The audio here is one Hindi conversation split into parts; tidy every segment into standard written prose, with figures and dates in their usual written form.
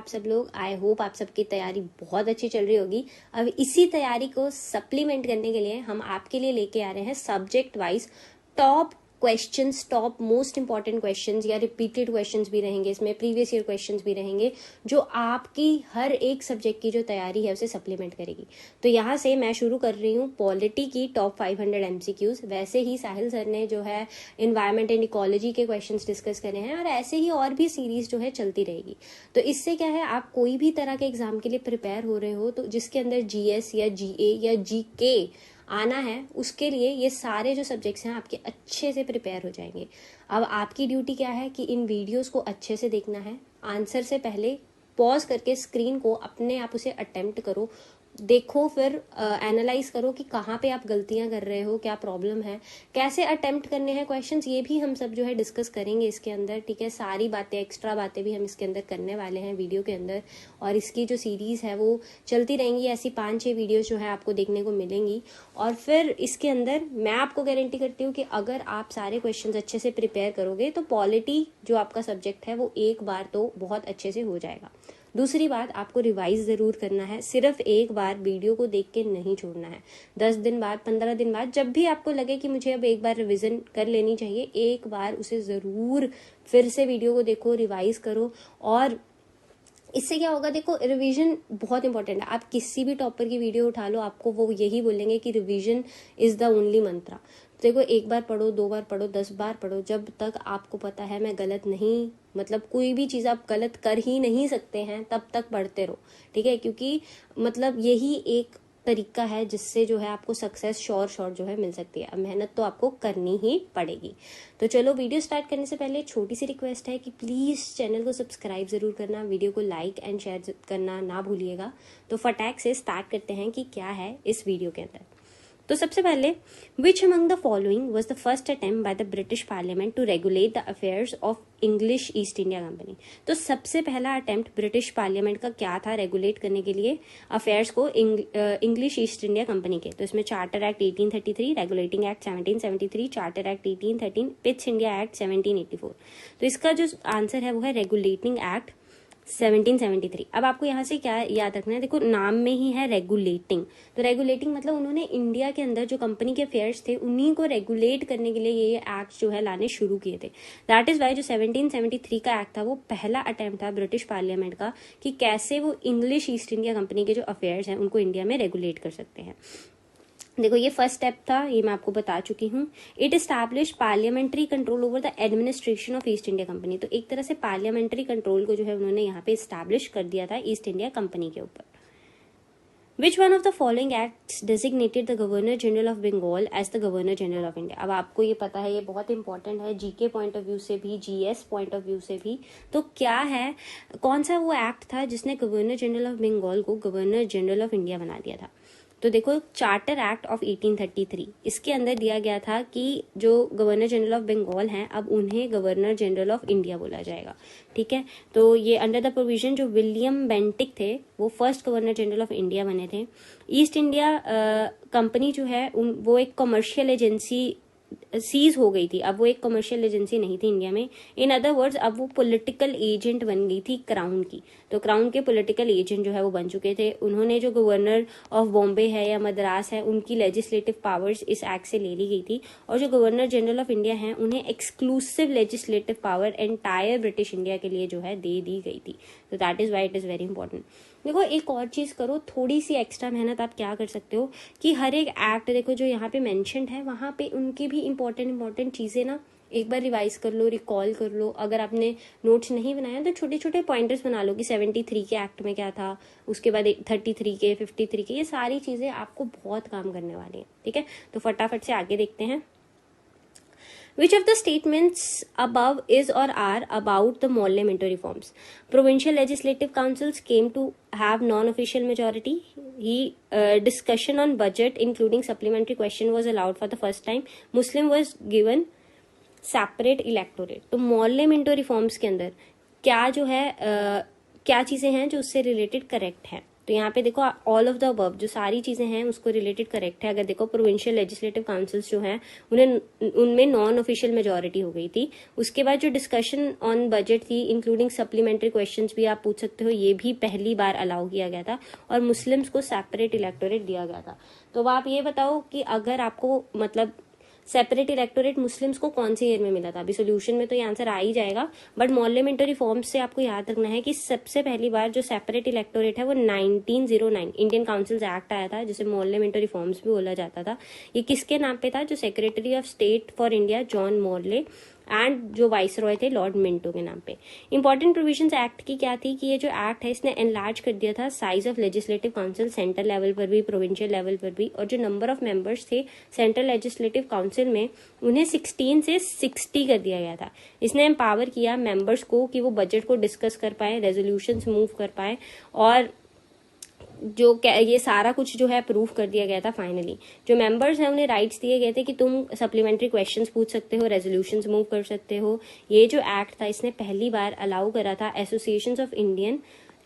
आप सब लोग? आई होप आप सबकी तैयारी बहुत अच्छी चल रही होगी। अब इसी तैयारी को सप्लीमेंट करने के लिए हम आपके लिए लेके आ रहे हैं subject wise top questions, top most important questions या रिपीटेड क्वेश्चंस भी रहेंगे, इसमें प्रीवियस ईयर क्वेश्चंस भी रहेंगे, जो आपकी हर एक सब्जेक्ट की जो तैयारी है उसे सप्लीमेंट करेगी। तो यहाँ से मैं शुरू कर रही हूँ पॉलिटी की टॉप 500 MCQs। वैसे ही साहिल सर ने जो है इन्वायरमेंट एंड इकोलॉजी के क्वेश्चंस डिस्कस करे हैं, और ऐसे ही और भी सीरीज जो है चलती रहेगी। तो इससे क्या है, आप कोई भी तरह के एग्जाम के लिए प्रिपेयर हो रहे हो तो जिसके अंदर GS या GA या GK आना है, उसके लिए ये सारे जो सब्जेक्ट्स हैं आपके अच्छे से प्रिपेयर हो जाएंगे। अब आपकी ड्यूटी क्या है कि इन वीडियोस को अच्छे से देखना है। आंसर से पहले पॉज करके स्क्रीन को अपने आप उसे अटेम्प्ट करो, देखो, फिर एनालाइज करो कि कहाँ पे आप गलतियां कर रहे हो, क्या प्रॉब्लम है, कैसे अटेम्प्ट करने हैं क्वेश्चंस, ये भी हम सब जो है डिस्कस करेंगे इसके अंदर। ठीक है, सारी बातें, एक्स्ट्रा बातें भी हम इसके अंदर करने वाले हैं वीडियो के अंदर, और इसकी जो सीरीज है वो चलती रहेंगी। ऐसी 5-6 वीडियोज जो है आपको देखने को मिलेंगी। और फिर इसके अंदर मैं आपको गारंटी करती हूँ कि अगर आप सारे क्वेश्चन अच्छे से प्रिपेयर करोगे तो पॉलिटी जो आपका सब्जेक्ट है वो एक बार तो बहुत अच्छे से हो जाएगा। दूसरी बात, आपको रिवाइज जरूर करना है, सिर्फ एक बार वीडियो को देख के नहीं छोड़ना है। 10 दिन बाद, 15 दिन बाद, जब भी आपको लगे कि मुझे अब एक बार रिवीजन कर लेनी चाहिए, एक बार उसे जरूर फिर से वीडियो को देखो, रिवाइज करो। और इससे क्या होगा, देखो, रिवीजन बहुत इंपॉर्टेंट है। आप किसी भी टॉपर की वीडियो उठा लो, आपको वो यही बोलेंगे कि रिवीजन इज द ओनली मंत्रा। देखो, एक बार पढ़ो, 2 बार पढ़ो, 10 बार पढ़ो, जब तक आपको पता है मैं गलत नहीं, मतलब कोई भी चीज आप गलत कर ही नहीं सकते हैं, तब तक पढ़ते रहो। ठीक है, क्योंकि मतलब यही एक तरीका है जिससे जो है आपको सक्सेस श्योर जो है मिल सकती है। अब मेहनत तो आपको करनी ही पड़ेगी। तो चलो, वीडियो स्टार्ट करने से पहले छोटी सी रिक्वेस्ट है कि प्लीज चैनल को सब्सक्राइब जरूर करना, वीडियो को लाइक एंड शेयर करना ना भूलिएगा। तो फटाक से स्टार्ट करते हैं कि क्या है इस वीडियो के अंदर। तो सबसे पहले, which among the following was the first attempt by the British parliament to regulate the affairs of English East India company. तो सबसे पहला अटेम्प्ट ब्रिटिश पार्लियामेंट का क्या था रेगुलेट करने के लिए अफेयर्स को इंग्लिश ईस्ट इंडिया कंपनी के? तो इसमें charter act 1833, regulating act 1773, charter act 1813, Pitt's India act 1784। तो इसका जो आंसर है वो है रेगुलेटिंग एक्ट 1773। अब आपको यहाँ से क्या याद रखना है, देखो नाम में ही है रेगुलेटिंग। तो रेगुलेटिंग मतलब उन्होंने इंडिया के अंदर जो कंपनी के अफेयर्स थे उन्हीं को रेगुलेट करने के लिए ये एक्ट जो है लाने शुरू किए थे। दैट इज वाई जो 1773 का एक्ट था वो पहला अटेम्प्ट था ब्रिटिश पार्लियामेंट का कि कैसे वो इंग्लिश ईस्ट इंडिया कंपनी के जो अफेयर्स हैं उनको इंडिया में रेगुलेट कर सकते हैं। देखो, ये फर्स्ट स्टेप था, ये मैं आपको बता चुकी हूँ। It establish parliamentary control over the administration of East India company. तो एक तरह से पार्लियामेंट्री कंट्रोल को जो है उन्होंने यहाँ पे एस्टैब्लिश कर दिया था ईस्ट इंडिया कंपनी के ऊपर। Which one of the following acts designated the Governor General of Bengal as the Governor General of India? अब आपको ये पता है, ये बहुत इंपॉर्टेंट है जीके पॉइंट ऑफ व्यू से भी, GS पॉइंट ऑफ व्यू से भी। तो क्या है, कौन सा वो एक्ट था जिसने गवर्नर जनरल ऑफ बंगाल को गवर्नर जनरल ऑफ इंडिया बना दिया था? तो देखो, चार्टर एक्ट ऑफ 1833, इसके अंदर दिया गया था कि जो गवर्नर जनरल ऑफ बंगाल हैं अब उन्हें गवर्नर जनरल ऑफ इंडिया बोला जाएगा। ठीक है, तो ये अंडर द प्रोविजन जो विलियम बेंटिक थे वो first governor general of India बने थे। ईस्ट इंडिया कंपनी जो है वो एक कमर्शियल एजेंसी सीज हो गई थी, अब वो एक कमर्शियल एजेंसी नहीं थी इंडिया में। इन अदर वर्ड्स, अब वो पॉलिटिकल एजेंट बन गई थी क्राउन की। तो क्राउन के पॉलिटिकल एजेंट जो है वो बन चुके थे। उन्होंने जो गवर्नर ऑफ बॉम्बे है या मद्रास है उनकी लेजिस्लेटिव पावर्स इस एक्ट से ले ली गई थी, और जो गवर्नर जनरल ऑफ इंडिया है उन्हें exclusive legislative power entire British India के लिए जो है दे दी गई थी। तो that is why it is very important. देखो, एक और चीज करो, थोड़ी सी एक्स्ट्रा मेहनत आप क्या कर सकते हो कि हर एक एक्ट देखो जो यहाँ पे मेंशन्ड है वहां पे उनकी भी इंपॉर्टेंट चीजें ना एक बार रिवाइज कर लो, रिकॉल कर लो। अगर आपने नोट्स नहीं बनाया तो छोटे छोटे पॉइंटर्स बना लो कि 73 के एक्ट में क्या था, उसके बाद 33 के, 53 के, ये सारी चीजें आपको बहुत काम करने वाली है। ठीक है, तो फटाफट से आगे देखते हैं। Which of the statements above is or are about the Molle Minto reforms? Provincial legislative councils came to have non-official majority. Discussion on budget, including supplementary question, was allowed for the first time. Muslim was given separate electorate. तो मोल्ले मिंटो रिफॉर्म्स के अंदर क्या जो है क्या चीजें हैं जो उससे रिलेटेड करेक्ट है? तो यहाँ पे देखो ऑल ऑफ द अबव जो सारी चीजें हैं उसको रिलेटेड करेक्ट है। अगर देखो प्रोविंशियल लेजिस्लेटिव काउंसिल्स जो हैं उनमें नॉन ऑफिशियल मेजोरिटी हो गई थी। उसके बाद जो डिस्कशन ऑन बजट थी इंक्लूडिंग सप्लीमेंट्री क्वेश्चंस भी आप पूछ सकते हो, ये भी पहली बार अलाउ किया गया था और मुस्लिम्स को सेपरेट इलेक्टोरेट दिया गया था। तो आप ये बताओ कि अगर आपको मतलब सेपरेट इलेक्टोरेट मुस्लिम्स को कौन से ईयर में मिला था? अभी सोल्यूशन में तो ये आंसर आ ही जाएगा, बट मॉर्ले मिंटो रिफॉर्म्स से आपको याद रखना है कि सबसे पहली बार जो सेपरेट इलेक्टोरेट है वो 1909 इंडियन काउंसिल्स एक्ट आया था, जिसे मॉर्ले मिंटो रिफॉर्म्स भी बोला जाता था। ये किसके नाम पे था? जो secretary of state for India John Morley and जो वाइस रॉय थे लॉर्ड मिंटो के नाम पे। इंपॉर्टेंट प्रोविजंस एक्ट की क्या थी कि ये जो एक्ट है इसने एनलार्ज कर दिया था size of legislative council, central level पर भी प्रोविंशियल लेवल पर भी, और जो नंबर ऑफ मेंबर्स थे सेंट्रल लेजिस्लेटिव काउंसिल में उन्हें 16 से 60 कर दिया गया था। इसने एम्पावर किया मेंबर्स को कि वो बजट को डिस्कस कर पाए, रेजोल्यूशंस मूव कर पाए, और जो ये सारा कुछ जो है अप्रूव कर दिया गया था। फाइनली जो मेंबर्स हैं उन्हें राइट्स दिए गए थे कि तुम सप्लीमेंट्री क्वेश्चंस पूछ सकते हो, रेजोल्यूशंस मूव कर सकते हो। ये जो एक्ट था इसने पहली बार अलाउ करा था associations of Indian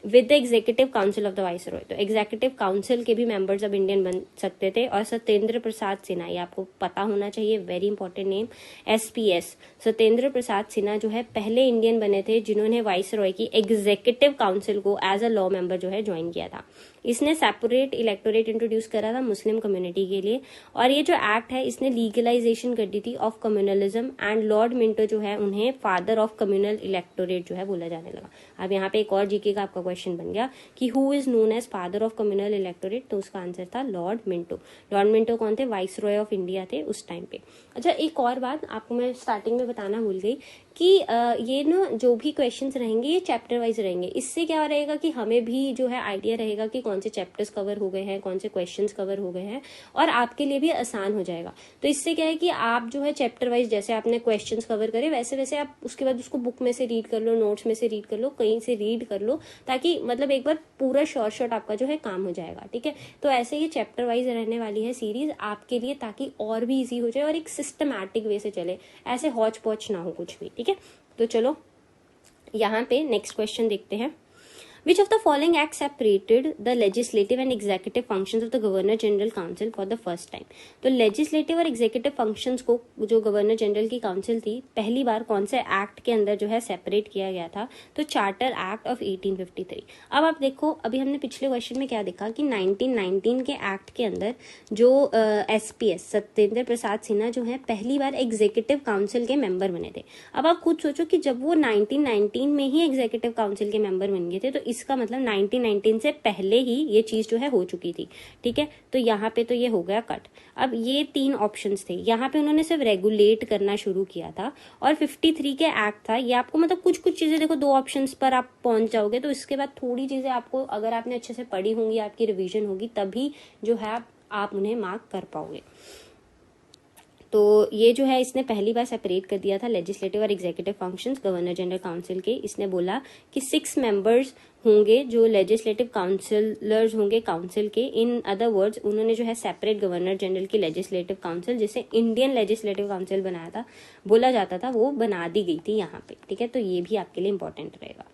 with the executive council of the viceroy. तो एग्जीक्यूटिव काउंसिल के भी मेंबर्स अब इंडियन बन सकते थे। और सत्येंद्र प्रसाद सिन्हा, ये आपको पता होना चाहिए, very important name, SPS Satyendra Prasad Sinha जो है पहले इंडियन बने थे जिन्होंने वाइसरॉय की एग्जीक्यूटिव काउंसिल को एज अ लॉ मेंबर जो है ज्वाइन किया था। इसने सेपरेट इलेक्टोरेट इंट्रोड्यूस करा था मुस्लिम कम्युनिटी के लिए, और ये जो एक्ट है इसने लीगलाइजेशन कर दी थी of communalism, and Lord Minto जो है उन्हें फादर ऑफ कम्युनल इलेक्टोरेट जो है बोला जाने लगा। अब यहाँ पे एक और जीके का आपका क्वेश्चन बन गया कि who is known as father of communal electorate, तो उसका आंसर था लॉर्ड मिंटो। लॉर्ड मिंटो कौन थे? वाइस रॉय ऑफ इंडिया थे उस टाइम पे। अच्छा, एक और बात आपको मैं स्टार्टिंग में बताना भूल गई कि ये ना जो भी क्वेश्चंस रहेंगे ये चैप्टर वाइज रहेंगे। इससे क्या रहेगा कि हमें भी जो है आइडिया रहेगा कि कौन से चैप्टर्स कवर हो गए हैं, कौन से क्वेश्चंस कवर हो गए हैं, और आपके लिए भी आसान हो जाएगा। तो इससे क्या है कि आप जो है चैप्टर वाइज जैसे आपने क्वेश्चंस कवर करे वैसे वैसे आप उसके बाद उसको बुक में से रीड कर लो, नोट्स में से रीड कर लो, कहीं से रीड कर लो, ताकि मतलब एक बार पूरा शॉर्ट आपका जो है काम हो जाएगा। ठीक है, तो ऐसे ये चैप्टर वाइज रहने वाली है सीरीज आपके लिए, ताकि और भी इजी हो जाए और एक सिस्टमैटिक वे से चले, ऐसे हौच पौच ना हो कुछ भी। ठीक है, तो चलो यहाँ पे नेक्स्ट क्वेश्चन देखते हैं। Which of the following acts separated the legislative and executive functions of the Governor General Council for the first time? तो legislative और executive functions को जो गवर्नर जनरल की काउंसिल थी पहली बार कौन से एक्ट के अंदर जो है सेपरेट किया गया था? तो चार्टर एक्ट ऑफ 1853। अब आप देखो, अभी हमने पिछले क्वेश्चन में क्या देखा कि 1919 के एक्ट के अंदर जो एसपीएस सत्येंद्र प्रसाद सिन्हा जो है पहली बार एग्जीक्यूटिव काउंसिल के मेंबर बने थे। अब आप खुद सोचो कि जब वो 1919 में ही एग्जीक्यूटिव काउंसिल के मेंबर बन गए थे तो इसका मतलब 1919 से पहले ही ये चीज जो है हो चुकी थी। ठीक है, तो यहाँ पे तो ये हो गया कट। अब ये 3 ऑप्शंस थे, यहाँ पे उन्होंने सिर्फ रेगुलेट करना शुरू किया था, और 53 के एक्ट था। ये आपको मतलब कुछ कुछ चीजें देखो 2 ऑप्शंस पर आप पहुंच जाओगे, तो इसके बाद थोड़ी चीजें आपको अगर आपने अच्छे से पढ़ी होंगी, आपकी रिविजन होगी, तभी जो है आप उन्हें मार्क कर पाओगे। तो ये जो है इसने पहली बार सेपरेट कर दिया था लेजिस्लेटिव और executive functions governor general council के। इसने बोला कि 6 मेंबर्स होंगे जो लेजिस्लेटिव काउंसिलर्स होंगे काउंसिल के। इन अदर वर्ड्स उन्होंने जो है सेपरेट गवर्नर जनरल की लेजिस्लेटिव काउंसिल, जिसे इंडियन लेजिस्लेटिव काउंसिल बनाया था बोला जाता था, वो बना दी गई थी यहाँ पे। ठीक है, तो ये भी आपके लिए इंपॉर्टेंट रहेगा।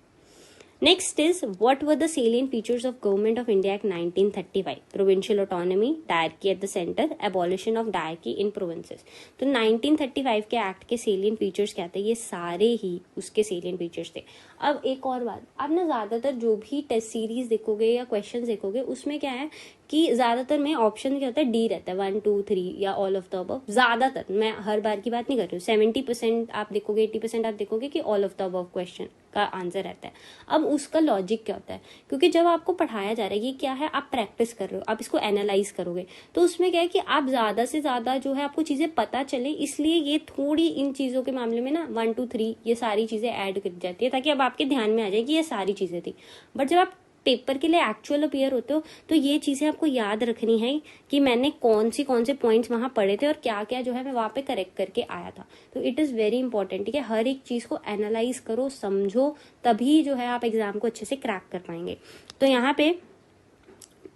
Next is, what were the salient features of Government of India Act 1935? Provincial autonomy, diarchy at the center, abolition of diarchy in provinces. तो 1935 के एक्ट के salient features क्या थे? ये सारे ही उसके salient features थे। अब एक और बात, आप ना ज्यादातर जो भी टेस्ट सीरीज देखोगे या क्वेश्चन देखोगे उसमें क्या है कि ज्यादातर में ऑप्शन क्या होता है? डी रहता है, 1 2 3 या ऑल ऑफ द अबव। ज्यादातर, मैं हर बार की बात नहीं कर रही हूँ, 70% आप देखोगे, 80% आप देखोगे कि all of the above question का आंसर रहता है। अब उसका लॉजिक क्या होता है? क्योंकि जब आपको पढ़ाया जा रहा है, ये क्या है, आप प्रैक्टिस कर रहे हो, आप इसको एनालाइज करोगे, तो उसमें क्या है कि आप ज्यादा से ज्यादा जो है आपको चीजें पता चले, इसलिए ये थोड़ी इन चीजों के मामले में ना 1 2 3 ये सारी चीजें ऐड कर जाती है, ताकि अब आपके ध्यान में आ जाए कि ये सारी चीजें थी। बट जब आप पेपर के लिए एक्चुअल अपीयर होते हो तो ये चीजें आपको याद रखनी है कि मैंने कौन से पॉइंट्स वहां पढ़े थे और क्या क्या जो है मैं वहां पे करेक्ट करके आया था। तो इट इज वेरी इंपॉर्टेंट। ठीक है, हर एक चीज को एनालाइज करो, समझो, तभी जो है आप एग्जाम को अच्छे से क्रैक कर पाएंगे। तो यहाँ पे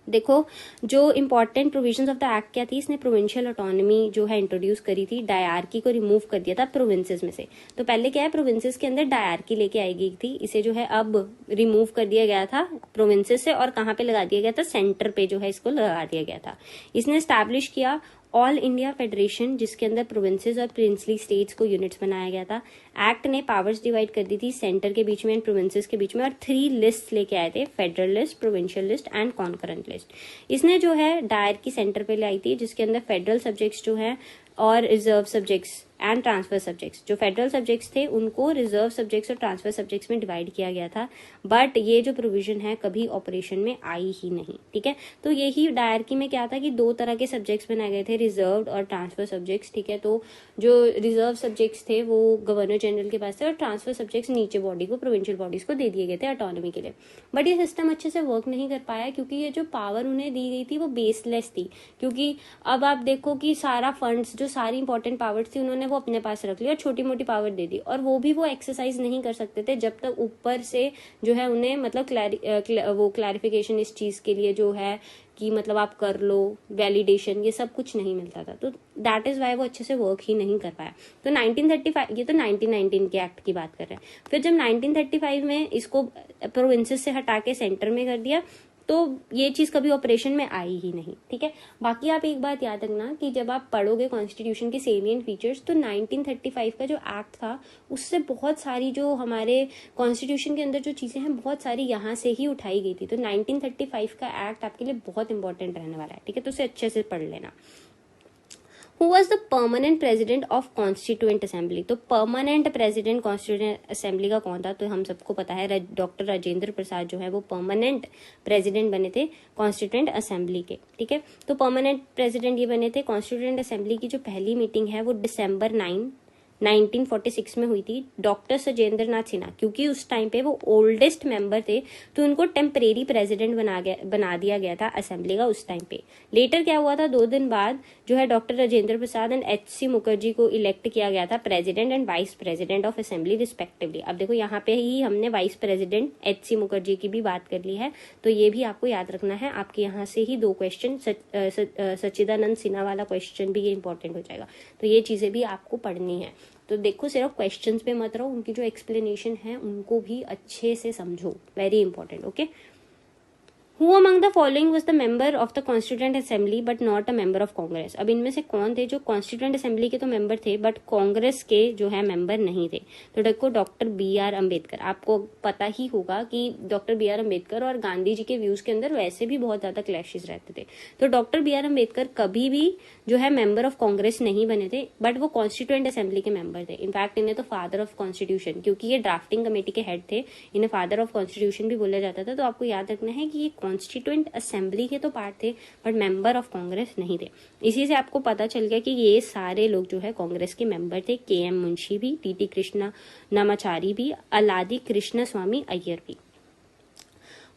देखो, जो important provisions of the act क्या थी, इसने प्रोविंशियल ऑटोनॉमी जो है इंट्रोड्यूस करी थी, डायरकी को रिमूव कर दिया था प्रोविंसेस में से। तो पहले क्या है, प्रोविंसेस के अंदर डायरकी लेके आई गई थी, इसे जो है अब रिमूव कर दिया गया था प्रोविंसेस से, और कहाँ पे लगा दिया गया था, सेंटर पे जो है इसको लगा दिया गया था। इसने स्टैब्लिश किया ऑल इंडिया फेडरेशन, जिसके अंदर प्रोविंसेस और प्रिंसली स्टेट्स को यूनिट्स बनाया गया था। एक्ट ने पावर्स डिवाइड कर दी थी सेंटर के बीच में एंड प्रोविंसेस के बीच में, और 3 लिस्ट लेके आए थे, federal list, provincial list and concurrent list. इसने जो है डायरकी सेंटर पे लाई थी, जिसके अंदर फेडरल सब्जेक्ट्स जो है और reserve subjects and transfer subjects, जो फेडरल सब्जेक्ट्स थे उनको रिजर्व सब्जेक्ट्स और ट्रांसफर सब्जेक्ट्स में डिवाइड किया गया था। बट ये जो प्रोविजन है कभी ऑपरेशन में आई ही नहीं, ठीक है। तो यही डायरकी में क्या था कि 2 तरह के सब्जेक्ट्स बनाए गए थे, रिजर्व और ट्रांसफर सब्जेक्ट्स, ठीक है। तो जो रिजर्व सब्जेक्ट्स थे वो गवर्नर जनरल के पास थे, और ट्रांसफर सब्जेक्ट्स नीचे बॉडी को, प्रोविंशियल बॉडीज को दे दिए गए थे ऑटोनॉमी के लिए। बट ये सिस्टम अच्छे से वर्क नहीं कर पाया, क्योंकि ये जो पावर उन्हें दी गई थी वो बेसलेस थी। क्योंकि अब आप देखो कि सारा फंड्स, जो सारी इंपॉर्टेंट पावर्स थी, उन्होंने वो अपने पास रख लिया और छोटी मोटी पावर दे दी, और वो भी वो एक्सरसाइज नहीं कर सकते थे जब तक ऊपर से जो है उन्हें मतलब वो क्लैरिफिकेशन इस चीज के लिए जो है कि मतलब आप कर लो, वैलिडेशन, ये सब कुछ नहीं मिलता था। तो दैट इज वाई वो अच्छे से वर्क ही नहीं कर पाया। तो 1935, ये तो 1919 के एक्ट की बात कर रहे हैं। फिर जब 1935 में इसको प्रोविंसेस से हटा के सेंटर में कर दिया, तो ये चीज कभी ऑपरेशन में आई ही नहीं, ठीक है। बाकी आप एक बात याद रखना कि जब आप पढ़ोगे कॉन्स्टिट्यूशन के सेलिएंट फीचर्स, तो 1935 का जो एक्ट था उससे बहुत सारी जो हमारे कॉन्स्टिट्यूशन के अंदर जो चीजें हैं बहुत सारी यहाँ से ही उठाई गई थी। तो 1935 का एक्ट आपके लिए बहुत इंपॉर्टेंट रहने वाला है, ठीक है। तो उसे अच्छे से पढ़ लेना। Who was the permanent president of Constituent Assembly? तो परमानेंट प्रेसिडेंट कॉन्स्टिट्यूएंट असेंबली का कौन था? तो हम सबको पता है डॉक्टर राजेंद्र प्रसाद जो है वो परमानेंट प्रेसिडेंट बने थे कॉन्स्टिट्यूएंट असेंबली के, ठीक है। तो परमानेंट प्रेसिडेंट ये बने थे। कॉन्स्टिट्यूएंट असेंबली की जो पहली मीटिंग है वो December 9, 1946 में हुई थी। डॉक्टर सजेंद्र नाथ सिन्हा, क्योंकि उस टाइम पे वो ओल्डेस्ट मेंबर थे, तो उनको टेम्परेरी प्रेसिडेंट बना दिया गया था असेंबली का उस टाइम पे। लेटर क्या हुआ था, 2 दिन बाद जो है doctor Rajendra Prasad and HC Mukherjee को इलेक्ट किया गया था president and vice president of assembly respectively. अब देखो यहाँ पे ही हमने वाइस प्रेसिडेंट HC मुखर्जी की भी बात कर ली है, तो ये भी आपको याद रखना है। आपके यहाँ से ही 2 क्वेश्चन, सच्चिदानंद सिन्हा वाला क्वेश्चन भी ये इंपॉर्टेंट हो जाएगा। तो ये चीजें भी आपको पढ़नी है। तो देखो, सिर्फ क्वेश्चंस पे मत रहो, उनकी जो एक्सप्लेनेशन है उनको भी अच्छे से समझो, very important, okay. Who among the following was the member of the Constituent Assembly but not a member of Congress? अब इनमें से कौन थे जो Constituent Assembly के तो मेंबर थे बट कांग्रेस के जो है मेंबर नहीं थे? तो देखो, डॉक्टर BR अम्बेडकर। आपको पता ही होगा कि डॉक्टर BR अम्बेडकर और गांधी जी के व्यूज के अंदर वैसे भी बहुत ज्यादा क्लैशेस रहते थे। तो डॉक्टर BR अम्बेडकर कभी भी जो है मेंबर ऑफ कांग्रेस नहीं बने थे, बट वो कॉन्स्टिट्यूएंट असेंबली के मेंबर थे। इनफैक्ट इन्हें तो फादर ऑफ कॉन्स्टिट्यूशन, क्योंकि ये ड्राफ्टिंग कमेटी के हेड थे, इन्हें फादर ऑफ कॉन्स्टिट्यूशन भी बोला जाता था। तो आपको याद रखना है कि ये कॉन्स्टिट्यूएंट असेंबली के तो पार्ट थे बट मेंबर ऑफ कांग्रेस नहीं थे। इसी से आपको पता चल गया कि ये सारे लोग जो है कांग्रेस के मेंबर थे। KM मुंशी भी, TT कृष्णा नमाचारी भी, अलादी कृष्ण स्वामी अय्यर भी।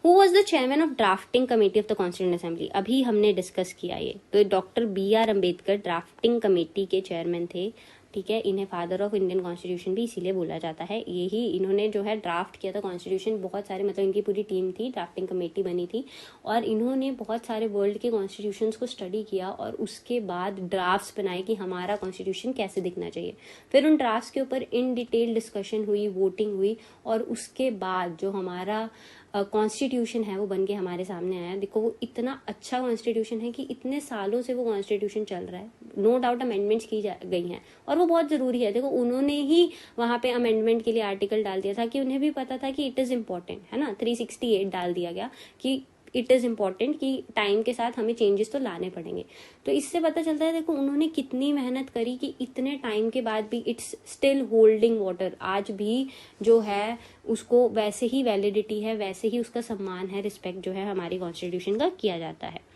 Who was the chairman of drafting committee of the Constituent Assembly? अभी हमने डिस्कस किया ये। तो doctor BR Ambedkar drafting committee के चेयरमैन थे, ठीक है। इन्हें फादर ऑफ इंडियन कॉन्स्टिट्यूशन भी इसीलिए बोला जाता है। यही इन्होंने जो है ड्राफ्ट किया था कॉन्स्टिट्यूशन। बहुत सारे, मतलब इनकी पूरी टीम थी, ड्राफ्टिंग कमेटी बनी थी, और इन्होंने बहुत सारे वर्ल्ड के कॉन्स्टिट्यूशंस को स्टडी किया और उसके बाद ड्राफ्ट्स बनाए कि हमारा कॉन्स्टिट्यूशन कैसे दिखना चाहिए। फिर उन ड्राफ्ट्स के ऊपर इन डिटेल डिस्कशन हुई, वोटिंग हुई, और उसके बाद जो हमारा कॉन्स्टिट्यूशन है वो बन के हमारे सामने आया। देखो, वो इतना अच्छा कॉन्स्टिट्यूशन है कि इतने सालों से वो कॉन्स्टिट्यूशन चल रहा है। नो डाउट अमेंडमेंट्स की गई हैं और वो बहुत जरूरी है। देखो, उन्होंने ही वहां पे अमेंडमेंट के लिए आर्टिकल डाल दिया था कि उन्हें भी पता था कि इट इज इम्पोर्टेंट, है ना। 368 डाल दिया गया कि इट इज इम्पोर्टेंट, कि टाइम के साथ हमें चेंजेस तो लाने पड़ेंगे। तो इससे पता चलता है, देखो उन्होंने कितनी मेहनत करी कि इतने टाइम के बाद भी इट्स स्टिल होल्डिंग वाटर। आज भी जो है उसको वैसे ही वैलिडिटी है, वैसे ही उसका सम्मान है, रिस्पेक्ट जो है हमारी कॉन्स्टिट्यूशन का किया जाता है।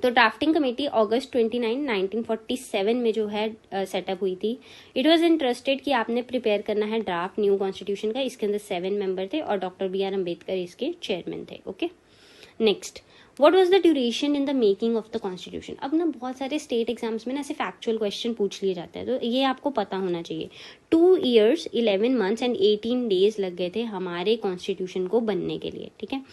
तो ड्राफ्टिंग कमेटी अगस्त 29, 1947 में जो है सेटअप हुई थी। इट वाज इंटरेस्टेड कि आपने प्रिपेयर करना है ड्राफ्ट न्यू कॉन्स्टिट्यूशन का। इसके अंदर 7 मेंबर थे और डॉक्टर BR अम्बेडकर इसके चेयरमैन थे, okay. Next, what was the duration in the making of the constitution. अब ना बहुत सारे स्टेट एग्जाम्स में ना ऐसे फैक्चुअल क्वेश्चन पूछ लिए जाते हैं, तो ये आपको पता होना चाहिए। 2 years 11 months एंड 18 days लग गए थे हमारे कॉन्स्टिट्यूशन को बनने के लिए, ठीक है।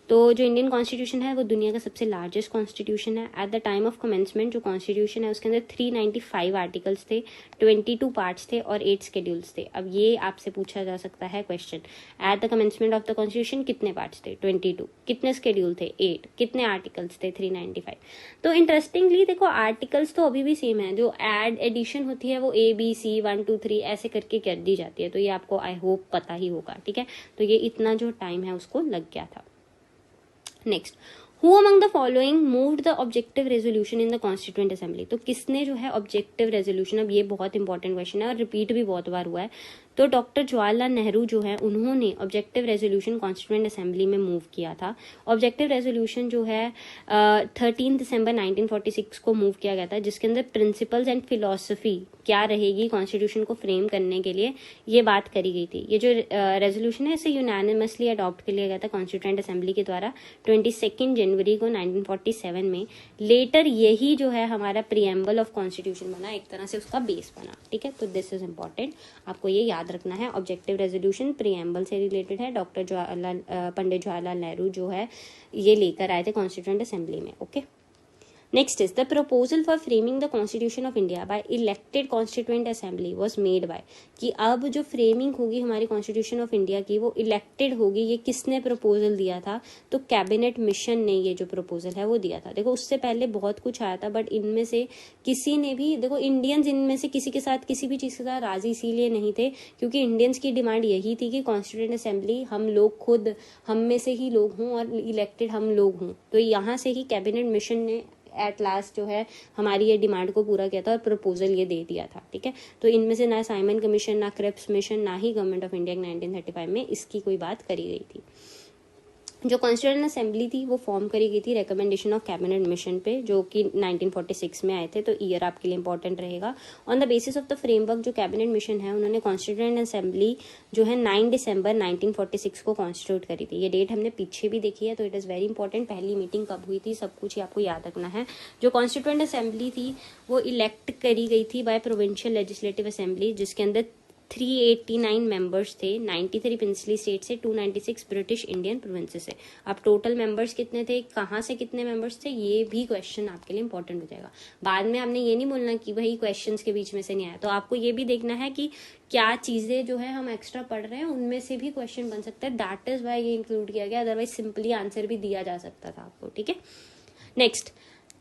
तो जो इंडियन कॉन्स्टिट्यूशन है वो दुनिया का सबसे लार्जेस्ट कॉन्स्टिट्यूशन है। At the time of commencement जो कॉन्स्टिट्यूशन है उसके अंदर 395 आर्टिकल्स थे, 22 पार्ट्स थे और 8 शेड्यूल्स थे। अब ये आपसे पूछा जा सकता है question, at the commencement of the constitution कितने पार्ट्स थे, 22, कितने शेड्यूल थे, 8, कितने आर्टिकल्स थे, 395। तो इंटरेस्टिंगली देखो आर्टिकल्स तो अभी भी सेम है, जो एडिशन होती है वो ABC 1 2 3 ऐसे करके कर दी जाती है, तो ये आपको आई होप पता ही होगा, ठीक है। तो ये इतना जो टाइम है उसको लग गया था। Next, who among the following moved the objective resolution in the constituent assembly. तो किसने जो है ऑब्जेक्टिव रेजोल्यूशन, अब ये बहुत इंपॉर्टेंट क्वेश्चन है और रिपीट भी बहुत बार हुआ है, तो डॉक्टर जवाहरलाल नेहरू जो है उन्होंने ऑब्जेक्टिव रेजोल्यूशन कॉन्स्टिट्यूएंट असेंबली में मूव किया था। ऑब्जेक्टिव रेजोल्यूशन जो है 13 दिसंबर 1946 को मूव किया गया था, जिसके अंदर प्रिंसिपल्स एंड फिलोसफी क्या रहेगी कॉन्स्टिट्यूशन को फ्रेम करने के लिए ये बात करी गई थी। ये जो रेजोल्यूशन है इसे यूनानिमसली अडॉप्ट कर लिया गया था कॉन्स्टिट्यूएंट असेंबली के द्वारा 22 जनवरी को 1947 में। लेटर यही जो है हमारा प्रीएम्बल ऑफ कॉन्स्टिट्यूशन बना, एक तरह से उसका बेस बना, ठीक है। तो दिस इज इंपॉर्टेंट, आपको ये याद रखना है। ऑब्जेक्टिव रेजोल्यूशन प्रीएम्बल से रिलेटेड है, डॉक्टर पंडित जवाहरलाल नेहरू जो है ये लेकर आए थे कॉन्स्टिट्यूएंट असेंबली में, okay. Next is the proposal for framing the constitution of India by elected constituent assembly was made by, कि अब जो फ्रेमिंग होगी हमारी कॉन्स्टिट्यूशन ऑफ इंडिया की वो इलेक्टेड होगी। ये किसने प्रपोजल दिया था, तो कैबिनेट मिशन ने ये जो प्रपोजल है वो दिया था। देखो उससे पहले बहुत कुछ आया था, बट इनमें से किसी ने भी, देखो इंडियंस इनमें से किसी के साथ किसी भी चीज के साथ राजी इसीलिए नहीं थे क्योंकि इंडियंस की डिमांड यही थी कि कॉन्स्टिट्यूएंट असेंबली हम लोग खुद, हम में से ही लोग हों और इलेक्टेड हम लोग हों। तो यहाँ से ही कैबिनेट मिशन ने एट लास्ट जो है हमारी ये डिमांड को पूरा किया था और प्रपोजल ये दे दिया था, ठीक है। तो इनमें से ना साइमन कमीशन, ना क्रिप्स मिशन, ना ही गवर्नमेंट ऑफ इंडिया 1935 में इसकी कोई बात करी गई थी। जो कॉन्स्टिट्यूएंट असेंबली थी वो फॉर्म करी गई थी रिकमेंडेशन ऑफ कैबिनेट मिशन पे, जो कि 1946 में आए थे, तो ईयर आपके लिए इंपॉर्टेंट रहेगा। On the basis of the framework जो कैबिनेट मिशन है उन्होंने कॉन्स्टिट्यूएंट असेंबली जो है 9 दिसंबर 1946 को कॉन्स्टिट्यूट करी थी। ये डेट हमने पीछे भी देखी है, तो इट इज़ वेरी इंपॉर्टेंट। पहली मीटिंग कब हुई थी सब कुछ ही आपको याद रखना है। जो कॉन्स्टिट्यूएंट असेंबली थी वो इलेक्ट करी गई थी बाय प्रोविंशियल लेजिस्लेटिव असेंबली, जिसके अंदर 389 मेंबर्स थे, 93 प्रिंसली स्टेट से, 296 ब्रिटिश इंडियन प्रोविंसेस से। अब टोटल मेंबर्स कितने थे, कहाँ से कितने मेंबर्स थे, ये भी क्वेश्चन आपके लिए इंपॉर्टेंट हो जाएगा। बाद में आपने ये नहीं बोलना कि भाई क्वेश्चंस के बीच में से नहीं आया, तो आपको ये भी देखना है कि क्या चीजें जो है हम एक्स्ट्रा पढ़ रहे हैं उनमें से भी क्वेश्चन बन सकता है। दैट इज वाई ये इंक्लूड किया गया, अदरवाइज सिंपली आंसर भी दिया जा सकता था आपको, ठीक है। Next,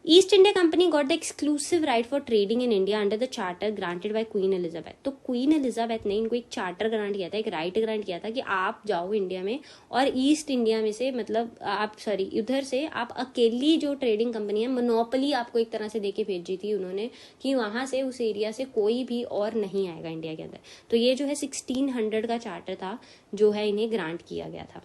east India company got the exclusive right for trading in India under the charter granted by queen Elizabeth. तो क्वीन एलिजाबेथ ने इनको एक चार्टर ग्रांट किया था, एक राइट ग्रांट किया था कि आप जाओ इंडिया में और ईस्ट इंडिया में से, मतलब आप उधर से आप अकेली जो ट्रेडिंग कंपनी है, मोनोपोली आपको एक तरह से देके भेजी थी उन्होंने कि वहां से उस एरिया से कोई भी और नहीं आएगा इंडिया के अंदर। तो ये जो है 1600 का चार्टर था जो है इन्हें ग्रांट किया गया था,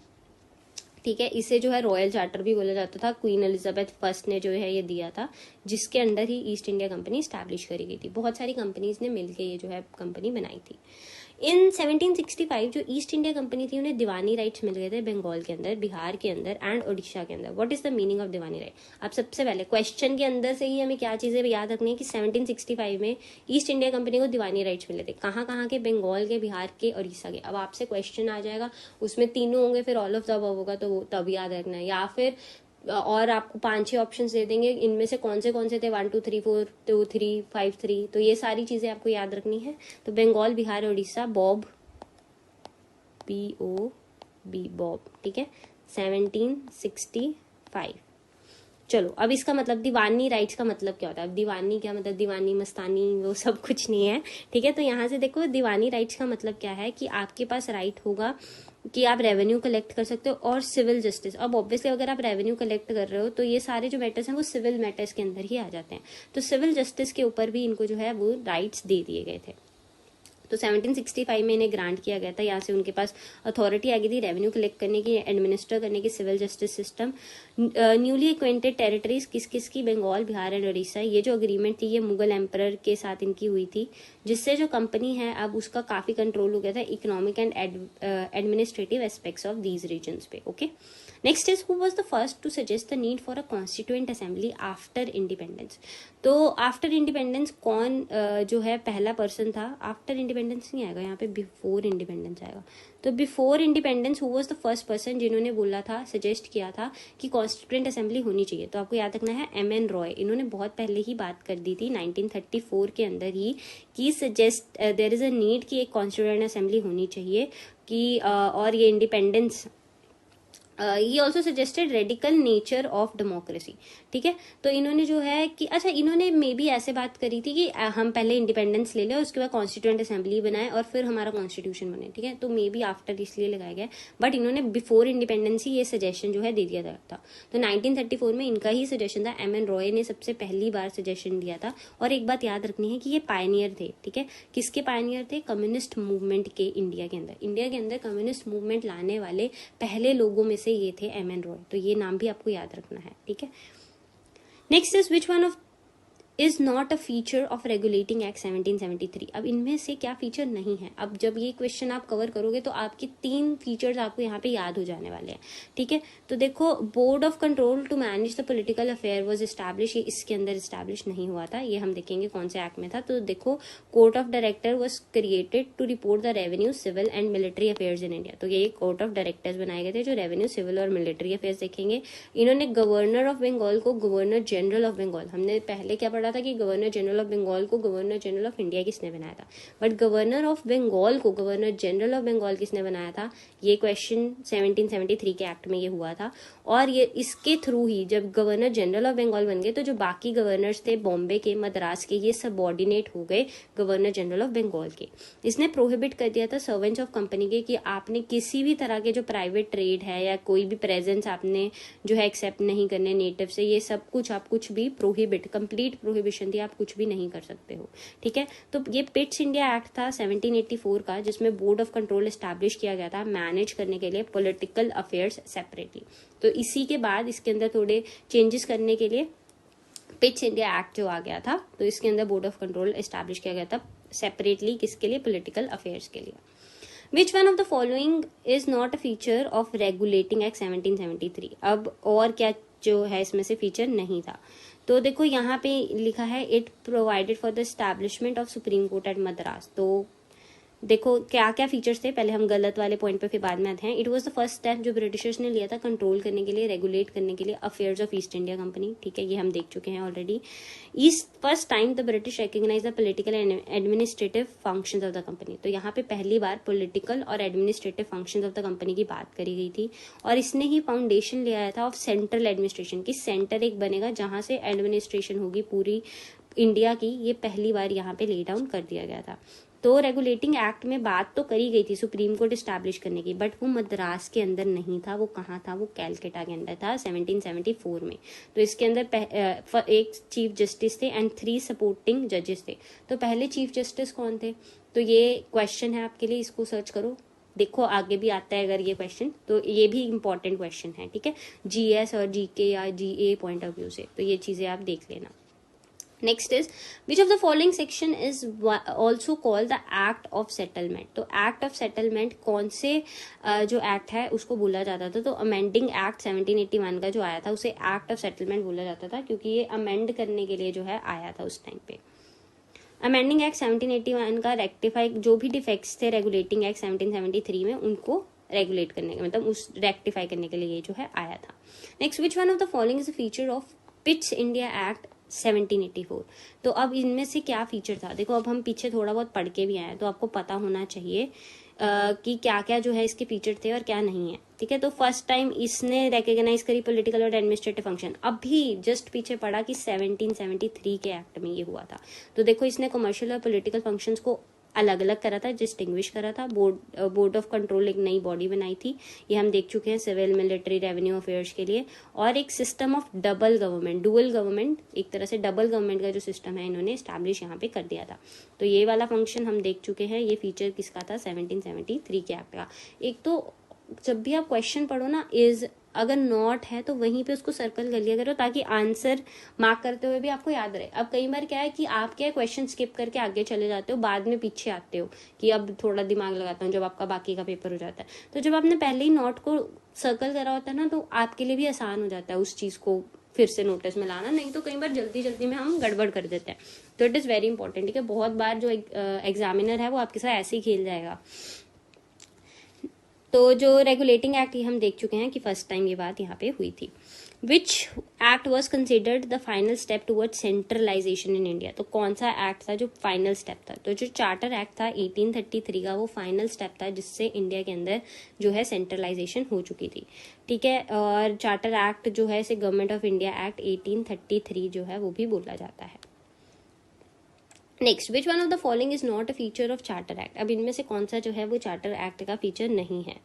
ठीक है। इसे जो है रॉयल चार्टर भी बोला जाता था। क्वीन एलिजाबेथ फर्स्ट ने जो है ये दिया था, जिसके अंदर ही ईस्ट इंडिया कंपनी स्टैब्लिश करी गई थी। बहुत सारी कंपनीज ने मिलकर ये जो है कंपनी बनाई थी। इन 1765 जो ईस्ट इंडिया कंपनी थी उन्हें दीवानी राइट्स मिल गए थे बंगाल के अंदर, बिहार के अंदर एंड उड़ीसा के अंदर। What is the meaning of Deewani right? अब सबसे पहले क्वेश्चन के अंदर से ही हमें क्या चीजें याद रखनी है कि 1765 में ईस्ट इंडिया कंपनी को दीवानी राइट्स मिले थे। कहाँ कहाँ के? बंगाल के, बिहार के, उड़ीसा के। अब आपसे क्वेश्चन आ जाएगा उसमें तीनों होंगे, फिर ऑल ऑफ द अबव होगा, तो वो तब याद रखना है। या फिर और आपको 5-6 ऑप्शंस दे देंगे, इनमें से कौन से थे, 1 2 3 4 2 3 5 3, तो ये सारी चीजें आपको याद रखनी है। तो Bengal, Bihar, Orissa, bob, BOB, bob, ठीक है, 1765। चलो अब इसका मतलब दीवानी राइट्स का मतलब क्या होता है? अब दीवानी क्या मतलब? दीवानी, मस्तानी, वो सब कुछ नहीं है, ठीक है। तो यहाँ से देखो दीवानी राइट्स का मतलब क्या है कि आपके पास राइट होगा कि आप रेवेन्यू कलेक्ट कर सकते हो और सिविल जस्टिस। अब ऑब्वियसली अगर आप रेवेन्यू कलेक्ट कर रहे हो तो ये सारे जो मैटर्स हैं वो सिविल मैटर्स के अंदर ही आ जाते हैं। तो सिविल जस्टिस के ऊपर भी इनको जो है वो राइट्स दे दिए गए थे। तो 1765 में इन्हें ग्रांट किया गया था। यहाँ से उनके पास अथॉरिटी आ गई थी रेवेन्यू कलेक्ट करने की, एडमिनिस्टर करने की, civil justice system. Newly acquainted territories किस किस की, बंगाल, बिहार एंड उड़ीसा। ये जो अग्रीमेंट थी ये मुगल एम्परर के साथ इनकी हुई थी, जिससे जो कंपनी है अब उसका काफी कंट्रोल हो गया था economic and administrative aspects of these regions पे। Okay, next is who was the first to suggest the need for a constituent assembly after independence. तो आफ्टर इंडिपेंडेंस कौन जो है पहला पर्सन था, आफ्टर इंडिपेंडेंस नहीं आएगा यहाँ पे, बिफोर इंडिपेंडेंस आएगा। तो before independence who was the first person जिन्होंने बोला था, सजेस्ट किया था कि कॉन्स्टिट्यूएंट असेंबली होनी चाहिए। तो आपको याद रखना है एमएन रॉय, इन्होंने बहुत पहले ही बात कर दी थी 1934 के अंदर ही कि suggest there is a need कि एक कॉन्स्टिट्यूएंट असेंबली होनी चाहिए कि और ये इंडिपेंडेंस ये also suggested radical nature of democracy. ठीक है, तो इन्होंने जो है कि अच्छा इन्होंने मे बी ऐसे बात करी थी कि हम पहले इंडिपेंडेंस ले लें, उसके बाद कॉन्स्टिट्यूएंट असेंबली बनाए और फिर हमारा कॉन्स्टिट्यूशन बने। ठीक है, तो मे बी आफ्टर इसलिए लगाया गया, बट इन्होंने बिफोर इंडिपेंडेंस ही ये सजेशन जो है दे दिया था। तो 1934 में इनका ही सजेशन था, एम एन रॉय ने सबसे पहली बार सजेशन दिया था। और एक बात याद रखनी है कि ये पायनियर थे। ठीक है, किसके पायनियर थे, कम्युनिस्ट मूवमेंट के। इंडिया के अंदर कम्युनिस्ट मूवमेंट लाने वाले पहले लोगों में से ये थे एम एन रॉय। तो ये नाम भी आपको याद रखना है। ठीक है, next is which one of is not a feature of regulating act 1773। अब इनमें से क्या फीचर नहीं है। अब जब ये क्वेश्चन आप कवर करोगे तो आपके 3 फीचर्स आपको यहाँ पे याद हो जाने वाले हैं। ठीक है, तो देखो board of control to manage the political affair was establish, ये इसके अंदर एस्टैब्लिश नहीं हुआ था। ये हम देखेंगे कौन से एक्ट में था। तो देखो court of director was created to report the revenue, civil and military affairs in India. तो ये कोर्ट ऑफ डायरेक्टर्स बनाए गए थे जो रेवेन्यू, सिविल और मिलिट्री अफेयर्स देखेंगे। इन्होंने गवर्नर ऑफ बंगाल को गवर्नर जनरल ऑफ बंगाल, हमने पहले क्या पढ़ा था कि गवर्नर जनरल ऑफ बंगाल को गवर्नर जनरल ऑफ इंडिया किसने बनाया था, बट गवर्नर ऑफ बंगाल को गवर्नर जनरल ऑफ बंगाल किसने बनाया था, ये क्वेश्चन 1773 के एक्ट में ये हुआ था। और ये इसके थ्रू ही जब गवर्नर जनरल ऑफ बंगाल बन गए तो जो बाकी गवर्नर्स थे बॉम्बे के, मद्रास के, ये सबॉर्डिनेट हो गए गवर्नर जनरल ऑफ बंगाल के। इसने प्रोहिबिट कर दिया था सर्वेंट्स ऑफ कंपनी के कि आपने किसी भी तरह के जो प्राइवेट ट्रेड है या कोई भी प्रेजेंस आपने जो है एक्सेप्ट नहीं करने नेटिव से, ये सब कुछ आप कुछ भी प्रोहिबिट, कंप्लीट प्रोहिबिशन थी, आप कुछ भी नहीं कर सकते हो। ठीक है, तो ये पिट्स इंडिया एक्ट था 1784 का, जिसमें बोर्ड ऑफ कंट्रोल एस्टैब्लिश किया गया था मैनेज करने के लिए पॉलिटिकल अफेयर्स सेपरेटली। तो इसी के बाद इसके अंदर थोड़े चेंजेस करने के लिए पिट्स इंडिया एक्ट जो आ गया था, तो इसके अंदर बोर्ड ऑफ कंट्रोल एस्टैब्लिश किया गया था सेपरेटली, किसके लिए, पॉलिटिकल अफेयर्स के लिए। विच one of the following is not a feature of regulating act 1773। अब और क्या जो है इसमें से फीचर नहीं था। तो देखो यहाँ पे लिखा है it provided for the establishment of Supreme court at Madras. तो देखो क्या क्या फीचर्स थे, पहले हम गलत वाले पॉइंट पे फिर बाद में आते हैं। It was the first step जो ब्रिटिशर्स ने लिया था कंट्रोल करने के लिए, रेगुलेट करने के लिए affairs of East India company. ठीक है, ये हम देख चुके हैं already. East first time the British recognize the political and administrative functions of the company. तो यहाँ पे पहली बार पॉलिटिकल और administrative functions of the company की बात करी गई थी। और इसने ही फाउंडेशन ले आया था ऑफ सेंट्रल एडमिनिस्ट्रेशन की, सेंटर एक बनेगा जहां से एडमिनिस्ट्रेशन होगी पूरी इंडिया की, ये पहली बार यहाँ पे ले डाउन कर दिया गया था। तो रेगुलेटिंग एक्ट में बात तो करी गई थी सुप्रीम कोर्ट एस्टैब्लिश करने की, बट वो मद्रास के अंदर नहीं था, वो कहाँ था, वो कैलकाटा के अंदर था 1774 में। तो इसके अंदर एक चीफ जस्टिस थे एंड 3 सपोर्टिंग जजेस थे। तो पहले चीफ जस्टिस कौन थे, तो ये क्वेश्चन है आपके लिए, इसको सर्च करो, देखो आगे भी आता है अगर ये क्वेश्चन, तो ये भी इंपॉर्टेंट क्वेश्चन है। ठीक है, जीएस और जीके या जीए पॉइंट ऑफ व्यू से, तो ये चीजें आप देख लेना। Next is which of the following section is also called the act of settlement. तो एक्ट ऑफ सेटलमेंट कौन से जो एक्ट है उसको बोला जाता था, तो अमेंडिंग एक्ट 1781 का जो आया था उसे एक्ट ऑफ सेटलमेंट बोला जाता था, क्योंकि ये अमेंड करने के लिए जो है आया था उस टाइम पे। अमेंडिंग एक्ट 1781 का रेक्टिफाई जो भी डिफेक्ट्स थे रेगुलेटिंग एक्ट 1773 में, उनको रेगुलेट करने का मतलब उस रेक्टिफाई करने के लिए ये जो है आया था। Next, which one of the following is the feature of Pitt's India act 1784। तो अब इनमें से क्या फीचर था, देखो अब हम पीछे थोड़ा बहुत पढ़ के भी आए, तो आपको पता होना चाहिए कि क्या क्या जो है इसके फीचर थे और क्या नहीं है। ठीक है, तो फर्स्ट टाइम इसने रिकॉग्नाइज करी पॉलिटिकल और एडमिनिस्ट्रेटिव फंक्शन, अभी जस्ट पीछे पढ़ा कि 1773 के एक्ट में ये हुआ था। तो देखो इसने कमर्शियल और पॉलिटिकल फंक्शंस को अलग अलग करा था, डिस्टिंग्विश करा था। बोर्ड ऑफ कंट्रोल एक नई बॉडी बनाई थी, ये हम देख चुके हैं सिविल मिलिट्री रेवेन्यू अफेयर्स के लिए। और एक system of double government, dual government, एक तरह से डबल गवर्नमेंट का जो सिस्टम है इन्होंने स्टैब्लिश यहाँ पे कर दिया था। तो ये वाला फंक्शन हम देख चुके हैं। ये फीचर किसका था? 1773 के एक्ट का। एक तो जब भी आप क्वेश्चन पढ़ो ना, इज अगर नॉट है तो वहीं पे उसको सर्कल कर लिया करो, ताकि आंसर मार्क करते हुए भी आपको याद रहे। अब कई बार क्या है कि आप क्या क्वेश्चन स्किप करके आगे चले जाते हो, बाद में पीछे आते हो कि अब थोड़ा दिमाग लगाता हूँ जब आपका बाकी का पेपर हो जाता है। तो जब आपने पहले ही नॉट को सर्कल करा होता है ना, तो आपके लिए भी आसान हो जाता है उस चीज को फिर से नोटिस में लाना। नहीं तो कई बार जल्दी जल्दी में हम गड़बड़ कर देते हैं। तो इट इज वेरी इंपॉर्टेंट, ठीक है। बहुत बार जो एग्जामिनर है वो आपके साथ ऐसे ही खेल जाएगा। तो जो रेगुलेटिंग एक्ट हम देख चुके हैं कि फर्स्ट टाइम ये बात यहाँ पे हुई थी। Which act was considered the final step toward centralization in India? तो कौन सा एक्ट था जो फाइनल स्टेप था? तो जो चार्टर एक्ट था 1833 का, वो फाइनल स्टेप था जिससे इंडिया के अंदर जो है सेंट्रलाइजेशन हो चुकी थी, ठीक है। और चार्टर एक्ट जो है इसे गवर्नमेंट ऑफ इंडिया एक्ट 1833 जो है वो भी बोला जाता है। Next, which one of the following is not a feature of charter act? अब इनमें से कौन सा जो है वो चार्टर एक्ट का फीचर नहीं है?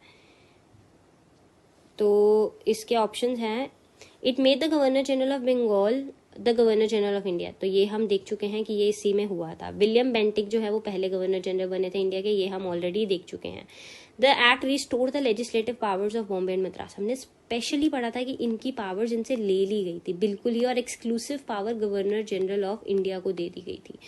तो इसके ऑप्शंस हैं, it made the governor general of Bengal the governor general of India. तो ये हम देख चुके हैं कि ये इसी में हुआ था। विलियम बेंटिक जो है वो पहले गवर्नर जनरल बने थे इंडिया के, ये हम ऑलरेडी देख चुके हैं। The act restore the legislative powers of Bombay and Madras, हमने स्पेशली पढ़ा था कि इनकी पावर्स इनसे ले ली गई थी बिल्कुल ही, और exclusive power governor general of India को दे दी गई थी।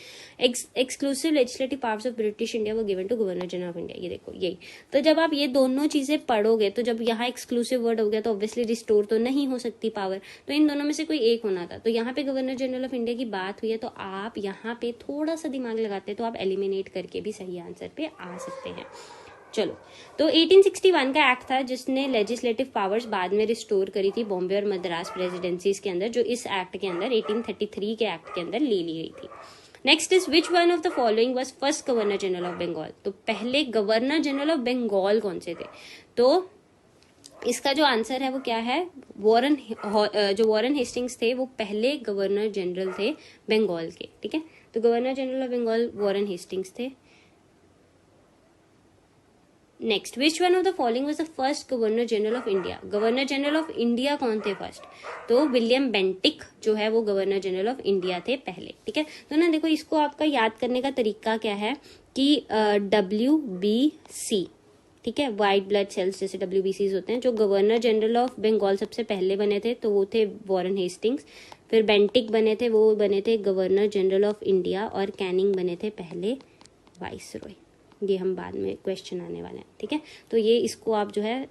Exclusive legislative powers of British India वो given to governor general of India. ये देखो यही। तो जब आप ये दोनों चीजें पढ़ोगे, तो जब यहाँ एक्सक्लूसिव वर्ड हो गया तो ऑब्वियसली रिस्टोर तो नहीं हो सकती पावर, तो इन दोनों में से कोई एक होना था। तो यहाँ पे गवर्नर जनरल ऑफ इंडिया की बात हुई है, तो आप यहाँ पे थोड़ा सा दिमाग लगाते तो आप एलिमिनेट करके भी सही आंसर पे आ सकते हैं। चलो, तो 1861 का एक्ट था जिसने लेजिस्लेटिव पावर्स बाद में रिस्टोर करी थी बॉम्बे और मद्रास प्रेसिडेंसीज के अंदर, जो इस एक्ट के अंदर 1833 के एक्ट के अंदर ले ली गई थी। Next is, which one of the following was first governor general of Bengal? तो पहले गवर्नर जनरल ऑफ बंगाल कौन से थे? तो इसका जो आंसर है वो क्या है? जो वॉरेन हेस्टिंग्स थे वो पहले गवर्नर जनरल थे बंगाल के, ठीक है। तो governor general of Bengal Warren Hastings थे। Next, which one of the following was the first governor general of India? Governor general of India कौन थे फर्स्ट? तो विलियम बेंटिक जो है वो गवर्नर जनरल ऑफ इंडिया थे पहले, ठीक है। तो ना देखो, इसको आपका याद करने का तरीका क्या है कि WBC, ठीक है, व्हाइट ब्लड सेल्स जैसे WBCs होते हैं। जो गवर्नर जनरल ऑफ बंगाल सबसे पहले बने थे तो वो थे वॉरेन हेस्टिंग्स, फिर बेंटिक बने थे, वो बने थे गवर्नर जनरल ऑफ इंडिया, और कैनिंग बने थे पहले वाइसरॉय। ये हम बाद में क्वेश्चन आने वाले हैं, ठीक है। तो ये इसको आप जो है,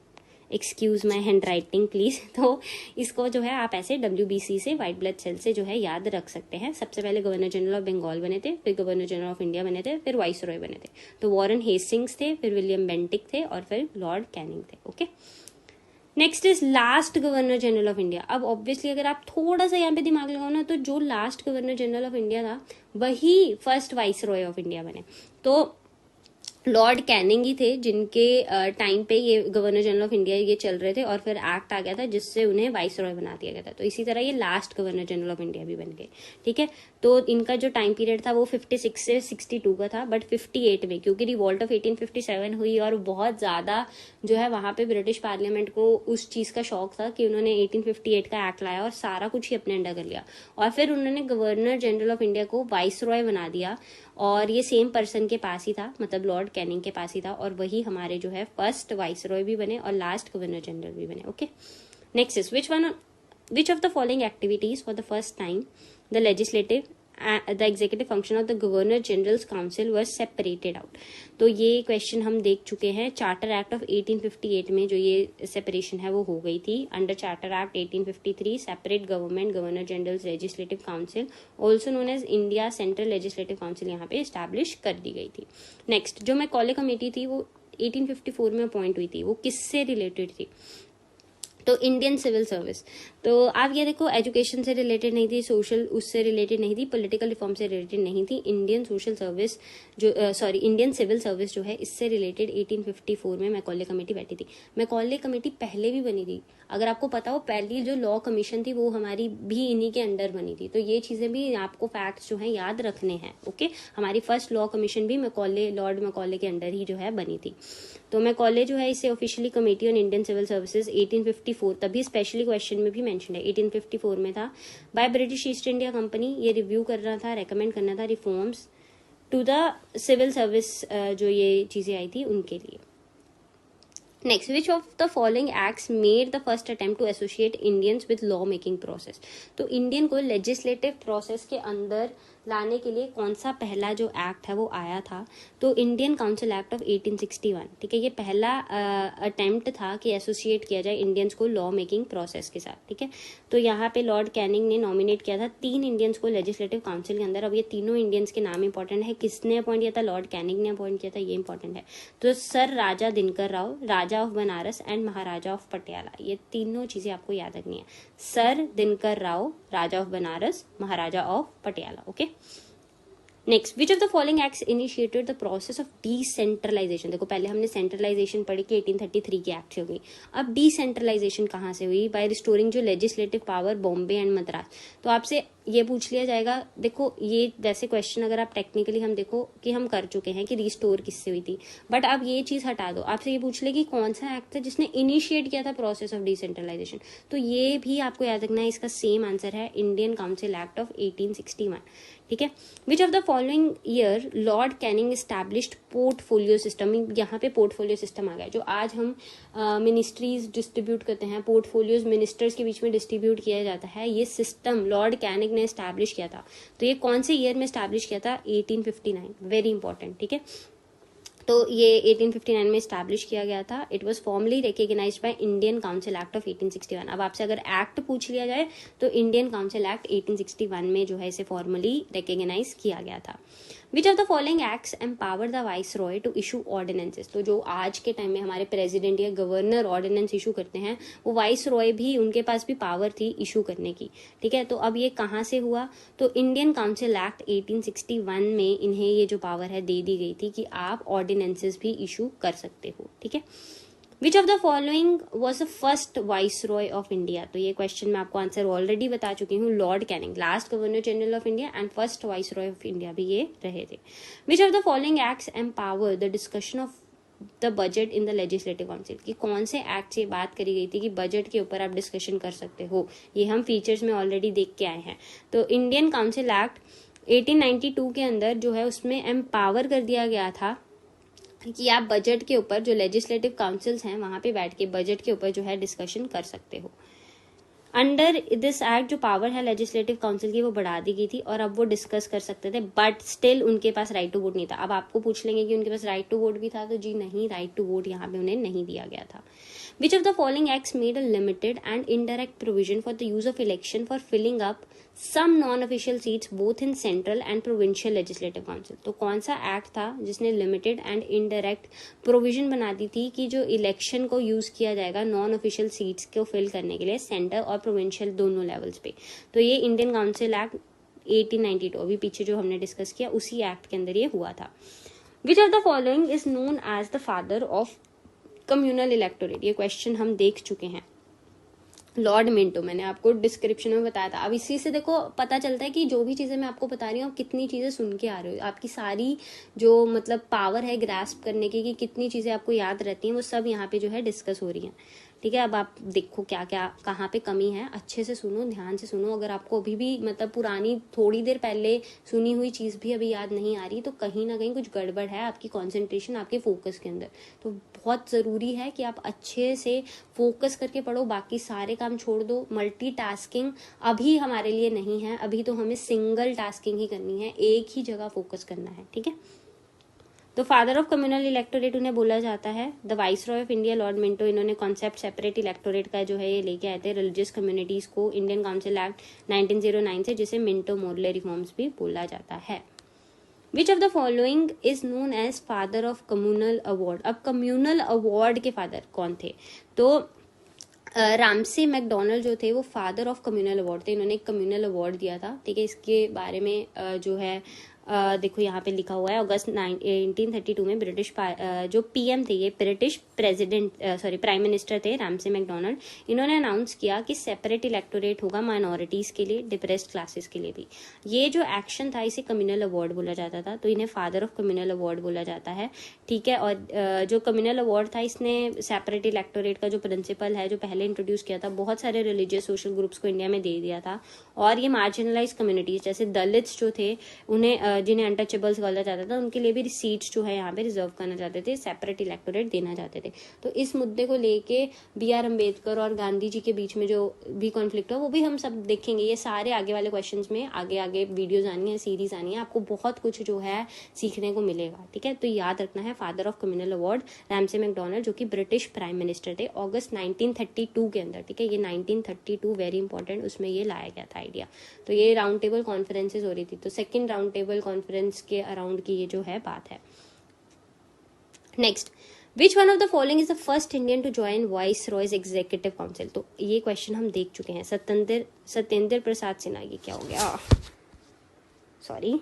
excuse my hand writing please, तो इसको जो है आप ऐसे WBC से, व्हाइट ब्लड सेल से जो है याद रख सकते हैं। सबसे पहले गवर्नर जनरल ऑफ बंगाल बने थे, फिर गवर्नर जनरल ऑफ इंडिया बने थे, फिर वाइसरॉय बने थे। तो वॉरेन हेस्टिंग्स थे, फिर विलियम बेंटिक थे, और फिर लॉर्ड कैनिंग थे, okay. Next is last governor general of India. अब ऑब्वियसली अगर आप थोड़ा सा यहाँ पे दिमाग लगाओ ना, तो जो last governor general of India था वही फर्स्ट वाइसरॉय ऑफ इंडिया बने। तो लॉर्ड कैनिंग ही थे जिनके टाइम पे ये गवर्नर जनरल ऑफ इंडिया ये चल रहे थे, और फिर एक्ट आ गया था जिससे उन्हें वाइसरॉय बना दिया गया था। तो इसी तरह ये last governor general of India भी बन गए, ठीक है। तो इनका जो टाइम पीरियड था वो 56 से 62 का था, बट 58 में क्योंकि रिवॉल्ट ऑफ 1857 हुई और बहुत ज्यादा जो है वहां पे ब्रिटिश पार्लियामेंट को उस चीज का शौक था कि उन्होंने 1858 का एक्ट लाया और सारा कुछ ही अपने अंडर कर लिया, और फिर उन्होंने गवर्नर जनरल ऑफ इंडिया को वाइसरॉय बना दिया, और ये सेम पर्सन के पास ही था, मतलब लॉर्ड कैनिंग के पास ही था, और वही हमारे जो है फर्स्ट वाइसरॉय भी बने और लास्ट गवर्नर जनरल भी बने, okay. Next is, which of the following activities for the first time the legislative the executive function of the governor generals council were separated out? तो ये क्वेश्चन हम देख चुके हैं। चार्टर एक्ट ऑफ 1858 में जो ये सेपरेशन है वो हो गई थी। Under charter act 1853 separate government governor generals legislative council, also known as India central legislative council, यहाँ पे एस्टैब्लिश कर दी गई थी। नेक्स्ट, जो मैकॉले कमेटी थी वो 1854 में अपॉइंट हुई थी, वो किससे रिलेटेड थी? तो इंडियन सिविल सर्विस, तो आप ये देखो एजुकेशन से रिलेटेड नहीं थी, सोशल उससे रिलेटेड नहीं थी, पॉलिटिकल रिफॉर्म से रिलेटेड नहीं थी। इंडियन सोशल सर्विस जो इंडियन सिविल सर्विस जो है इससे रिलेटेड 1854 में मैकॉले कमेटी बैठी थी। मैकॉले कमेटी पहले भी बनी थी, अगर आपको पता हो पहली जो लॉ कमीशन थी वो हमारी भी इन्हीं के अंडर बनी थी। तो ये चीजें भी आपको फैक्ट्स जो है याद रखने हैं। ओके, हमारी फर्स्ट लॉ कमीशन भी मैकॉले, लॉर्ड मैकॉले के अंडर ही जो है बनी थी। तो मैकॉले जो है इसे officially committee on Indian civil services 1854, तभी स्पेशली क्वेश्चन में भी मेंशन है 1854 में था, by British East India company. ये रिव्यू कर रहा था, रेकमेंड करना था reforms to the civil service, जो ये चीजें आई थी उनके लिए। Next, which of the following acts made the first attempt to associate Indians with law making process. तो इंडियन को लेजिस्लेटिव प्रोसेस के अंदर लाने के लिए कौन सा पहला जो एक्ट है वो आया था, तो इंडियन काउंसिल एक्ट ऑफ 1861। ठीक है, ये पहला अटेम्प्ट था कि एसोसिएट किया जाए इंडियंस को लॉ मेकिंग प्रोसेस के साथ। ठीक है, तो यहाँ पे लॉर्ड कैनिंग ने नॉमिनेट किया था 3 इंडियंस को लेजिस्लेटिव काउंसिल के अंदर। अब ये तीनों इंडियंस के नाम इंपॉर्टेंट है, किसने अपॉइंट किया था, लॉर्ड कैनिंग ने अपॉइंट किया था, ये इंपॉर्टेंट है। तो sir Raja Dinkar Rao, Raja of Banaras and Maharaja of Patiala, ये तीनों चीजें आपको याद रखनी है। Sir Dinkar Rao, Raja of Banaras, Maharaja of Patiala. Okay, next, which of the following acts initiated the process of decentralization. देखो पहले हमने सेंट्रलाइजेशन पढ़ी कि 1833 की एक्ट से हुई, अब डिसेंट्रलाइजेशन कहाँ से हुई, बाय रिस्टोरिंग जो legislative power Bombay and Madras. तो आपसे ये पूछ लिया जाएगा, देखो ये वैसे क्वेश्चन अगर आप टेक्निकली हम देखो कि हम कर चुके हैं कि रिस्टोर किससे हुई थी, बट अब ये चीज हटा दो, आपसे ये पूछ ले कि कौन सा एक्ट था जिसने इनिशिएट किया था प्रोसेस ऑफ डिसेंट्रलाइजेशन, तो ये भी आपको याद रखना है, इसका सेम आंसर है इंडियन काउंसिल एक्ट ऑफ 1861। ठीक है, which of the following year Lord Canning established portfolio system. यहाँ पे पोर्टफोलियो सिस्टम आ गया, जो आज हम मिनिस्ट्रीज डिस्ट्रीब्यूट करते हैं, पोर्टफोलियोज मिनिस्टर्स के बीच में डिस्ट्रीब्यूट किया जाता है, ये सिस्टम लॉर्ड कैनिंग ने एस्टैब्लिश किया था। तो ये कौन से ईयर में एस्टैब्लिश किया था, 1859, वेरी इंपॉर्टेंट। ठीक है, तो ये 1859 में स्टैब्लिश किया गया था। It was formally recognized by Indian council act of 1861। अब आपसे अगर एक्ट पूछ लिया जाए तो इंडियन काउंसिल एक्ट 1861 में जो है इसे फॉर्मली रिकॉग्नाइज किया गया था। Which of the following acts empower the viceroy to issue ordinances. तो जो आज के टाइम में हमारे प्रेसिडेंट या गवर्नर ऑर्डिनेंस इशू करते हैं, वो वाइस रॉय भी, उनके पास भी पावर थी इशू करने की। ठीक है, तो अब ये कहाँ से हुआ, तो इंडियन काउंसिल एक्ट 1861 में इन्हें ये जो पावर है दे दी गई थी कि आप ऑर्डिनेंसेस भी इशू कर सकते हो। ठीक है, which of the following was the first vice Roy of India. तो ये क्वेश्चन मैं आपको आंसर ऑलरेडी बता चुकी हूँ, Lord Canning, last governor general of India and first vice Roy of India भी ये रहे थे। विच of the following acts empower the discussion of the budget in the legislative council. कि कौन से एक्ट से बात करी गई थी कि बजट के ऊपर आप डिस्कशन कर सकते हो, ये हम फीचर्स में ऑलरेडी देख के आए हैं। तो इंडियन काउंसिल एक्ट 1892 के अंदर जो है उसमें एम्पावर कर दिया गया था कि आप बजट के ऊपर, जो लेजिस्लेटिव काउंसिल्स हैं वहां पे बैठ के बजट के ऊपर जो है डिस्कशन कर सकते हो। अंडर दिस एक्ट जो पावर है लेजिस्लेटिव काउंसिल की वो बढ़ा दी गई थी और अब वो डिस्कस कर सकते थे, बट स्टिल उनके पास राइट टू वोट नहीं था। अब आपको पूछ लेंगे कि उनके पास राइट टू वोट भी था, तो जी नहीं, राइट टू वोट यहाँ पे उन्हें नहीं दिया गया था। Which of the following acts made a limited and indirect provision for the use of election for filling up some non official seats both in central and provincial legislative council. तो कौन सा एक्ट था जिसने लिमिटेड एंड इनडायरेक्ट प्रोविजन बना दी थी कि जो इलेक्शन को यूज किया जाएगा नॉन ऑफिशियल सीट्स को फिल करने के लिए सेंटर और प्रोविंशियल दोनों लेवल्स पे। तो ये इंडियन काउंसिल एक्ट 1892, अभी पीछे जो हमने डिस्कस किया उसी एक्ट के अंदर ये हुआ था। Which of the following is known as the father of communal electorate. ये क्वेश्चन हम देख चुके हैं, लॉर्ड मिंटो, मैंने आपको डिस्क्रिप्शन में बताया था। अब इसी से देखो पता चलता है कि जो भी चीजें मैं आपको बता रही हूँ आप कितनी चीजें सुन के आ रहे हो, आपकी सारी जो मतलब पावर है ग्रास्प करने की कि कितनी चीजें आपको याद रहती हैं, वो सब यहाँ पे जो है डिस्कस हो रही हैं। ठीक है, अब आप देखो क्या क्या कहाँ पे कमी है, अच्छे से सुनो, ध्यान से सुनो। अगर आपको अभी भी मतलब पुरानी थोड़ी देर पहले सुनी हुई चीज भी अभी याद नहीं आ रही, तो कहीं ना कहीं कुछ गड़बड़ है आपकी कंसंट्रेशन, आपके फोकस के अंदर। तो बहुत जरूरी है कि आप अच्छे से फोकस करके पढ़ो, बाकी सारे काम छोड़ दो। मल्टीटास्किंग अभी हमारे लिए नहीं है, अभी तो हमें सिंगल टास्किंग ही करनी है, एक ही जगह फोकस करना है। ठीक है, तो फादर ऑफ कम्युनल इलेक्टोरेट उन्हें बोला जाता है। The vice Roy of India Lord Minto, इन्होंने कॉन्सेप्ट सेपरेट इलेक्टोरेट का जो है ये लेके आए थे रिलीजियस कम्युनिटीज को इंडियन काउंसिल एक्ट 1909 से, जिसे मिंटो मोर्ले रिफॉर्म्स भी बोला जाता है। Which of the following is known as father of communal award. अब कम्युनल अवार्ड के फादर कौन थे, तो रामसे मैकडोनल्ड जो थे वो फादर ऑफ कम्युनल अवार्ड थे, इन्होंने एक कम्युनल अवार्ड दिया था, ठीक है। इसके बारे में जो है देखो यहाँ पे लिखा हुआ है, अगस्त 1832 में ब्रिटिश जो पीएम थे, ये ब्रिटिश प्राइम मिनिस्टर थे रामसे मैकडोनल्ड, इन्होंने अनाउंस किया कि सेपरेट इलेक्टोरेट होगा माइनॉरिटीज के लिए, डिप्रेस्ड क्लासेस के लिए भी। ये जो एक्शन था इसे कम्युनल अवार्ड बोला जाता था, तो इन्हें फादर ऑफ कम्युनल अवार्ड बोला जाता है, ठीक है। और जो कम्युनल अवार्ड था इसने सेपरेट इलेक्टोरेट का जो प्रिंसिपल है जो पहले इंट्रोड्यूस किया था, बहुत सारे रिलीजियस सोशल ग्रुप्स को इंडिया में दे दिया था। और ये मार्जिनलाइज कम्युनिटीज जैसे दलित्स जो थे, उन्हें जिन्हें अनटचेबल्स बोला जाता था, उनके लिए भी सीट्स जो है यहाँ पे रिजर्व करना चाहते थे, सेपरेट इलेक्टोरेट देना चाहते थे। तो इस मुद्दे को लेके BR अम्बेडकर और गांधी जी के बीच में जो भी कॉन्फ्लिक्ट हुआ वो भी हम सब देखेंगे। ये सारे आगे वाले क्वेश्चंस में आगे आगे वीडियोज आनी है, सीरीज आनी है, आपको बहुत कुछ जो है सीखने को मिलेगा, ठीक है। तो याद रखना है father of communal award Ramsay McDonald, जो कि ब्रिटिश प्राइम मिनिस्टर थे अगस्त 1932 के अंदर, ठीक है। ये 1932 वेरी इंपॉर्टेंट, उसमें ये लाया गया था आइडिया। तो ये राउंड टेबल कॉन्फ्रेंसेज हो रही थी, तो सेकेंड राउंड टेबल कॉन्फ्रेंस के अराउंड की ये जो है बात है। Next, which one of the following is the first Indian to join viceroy's executive council. तो ये क्वेश्चन हम देख चुके हैं, सत्येंद्र प्रसाद सिन्हा। ये क्या हो गया, सॉरी,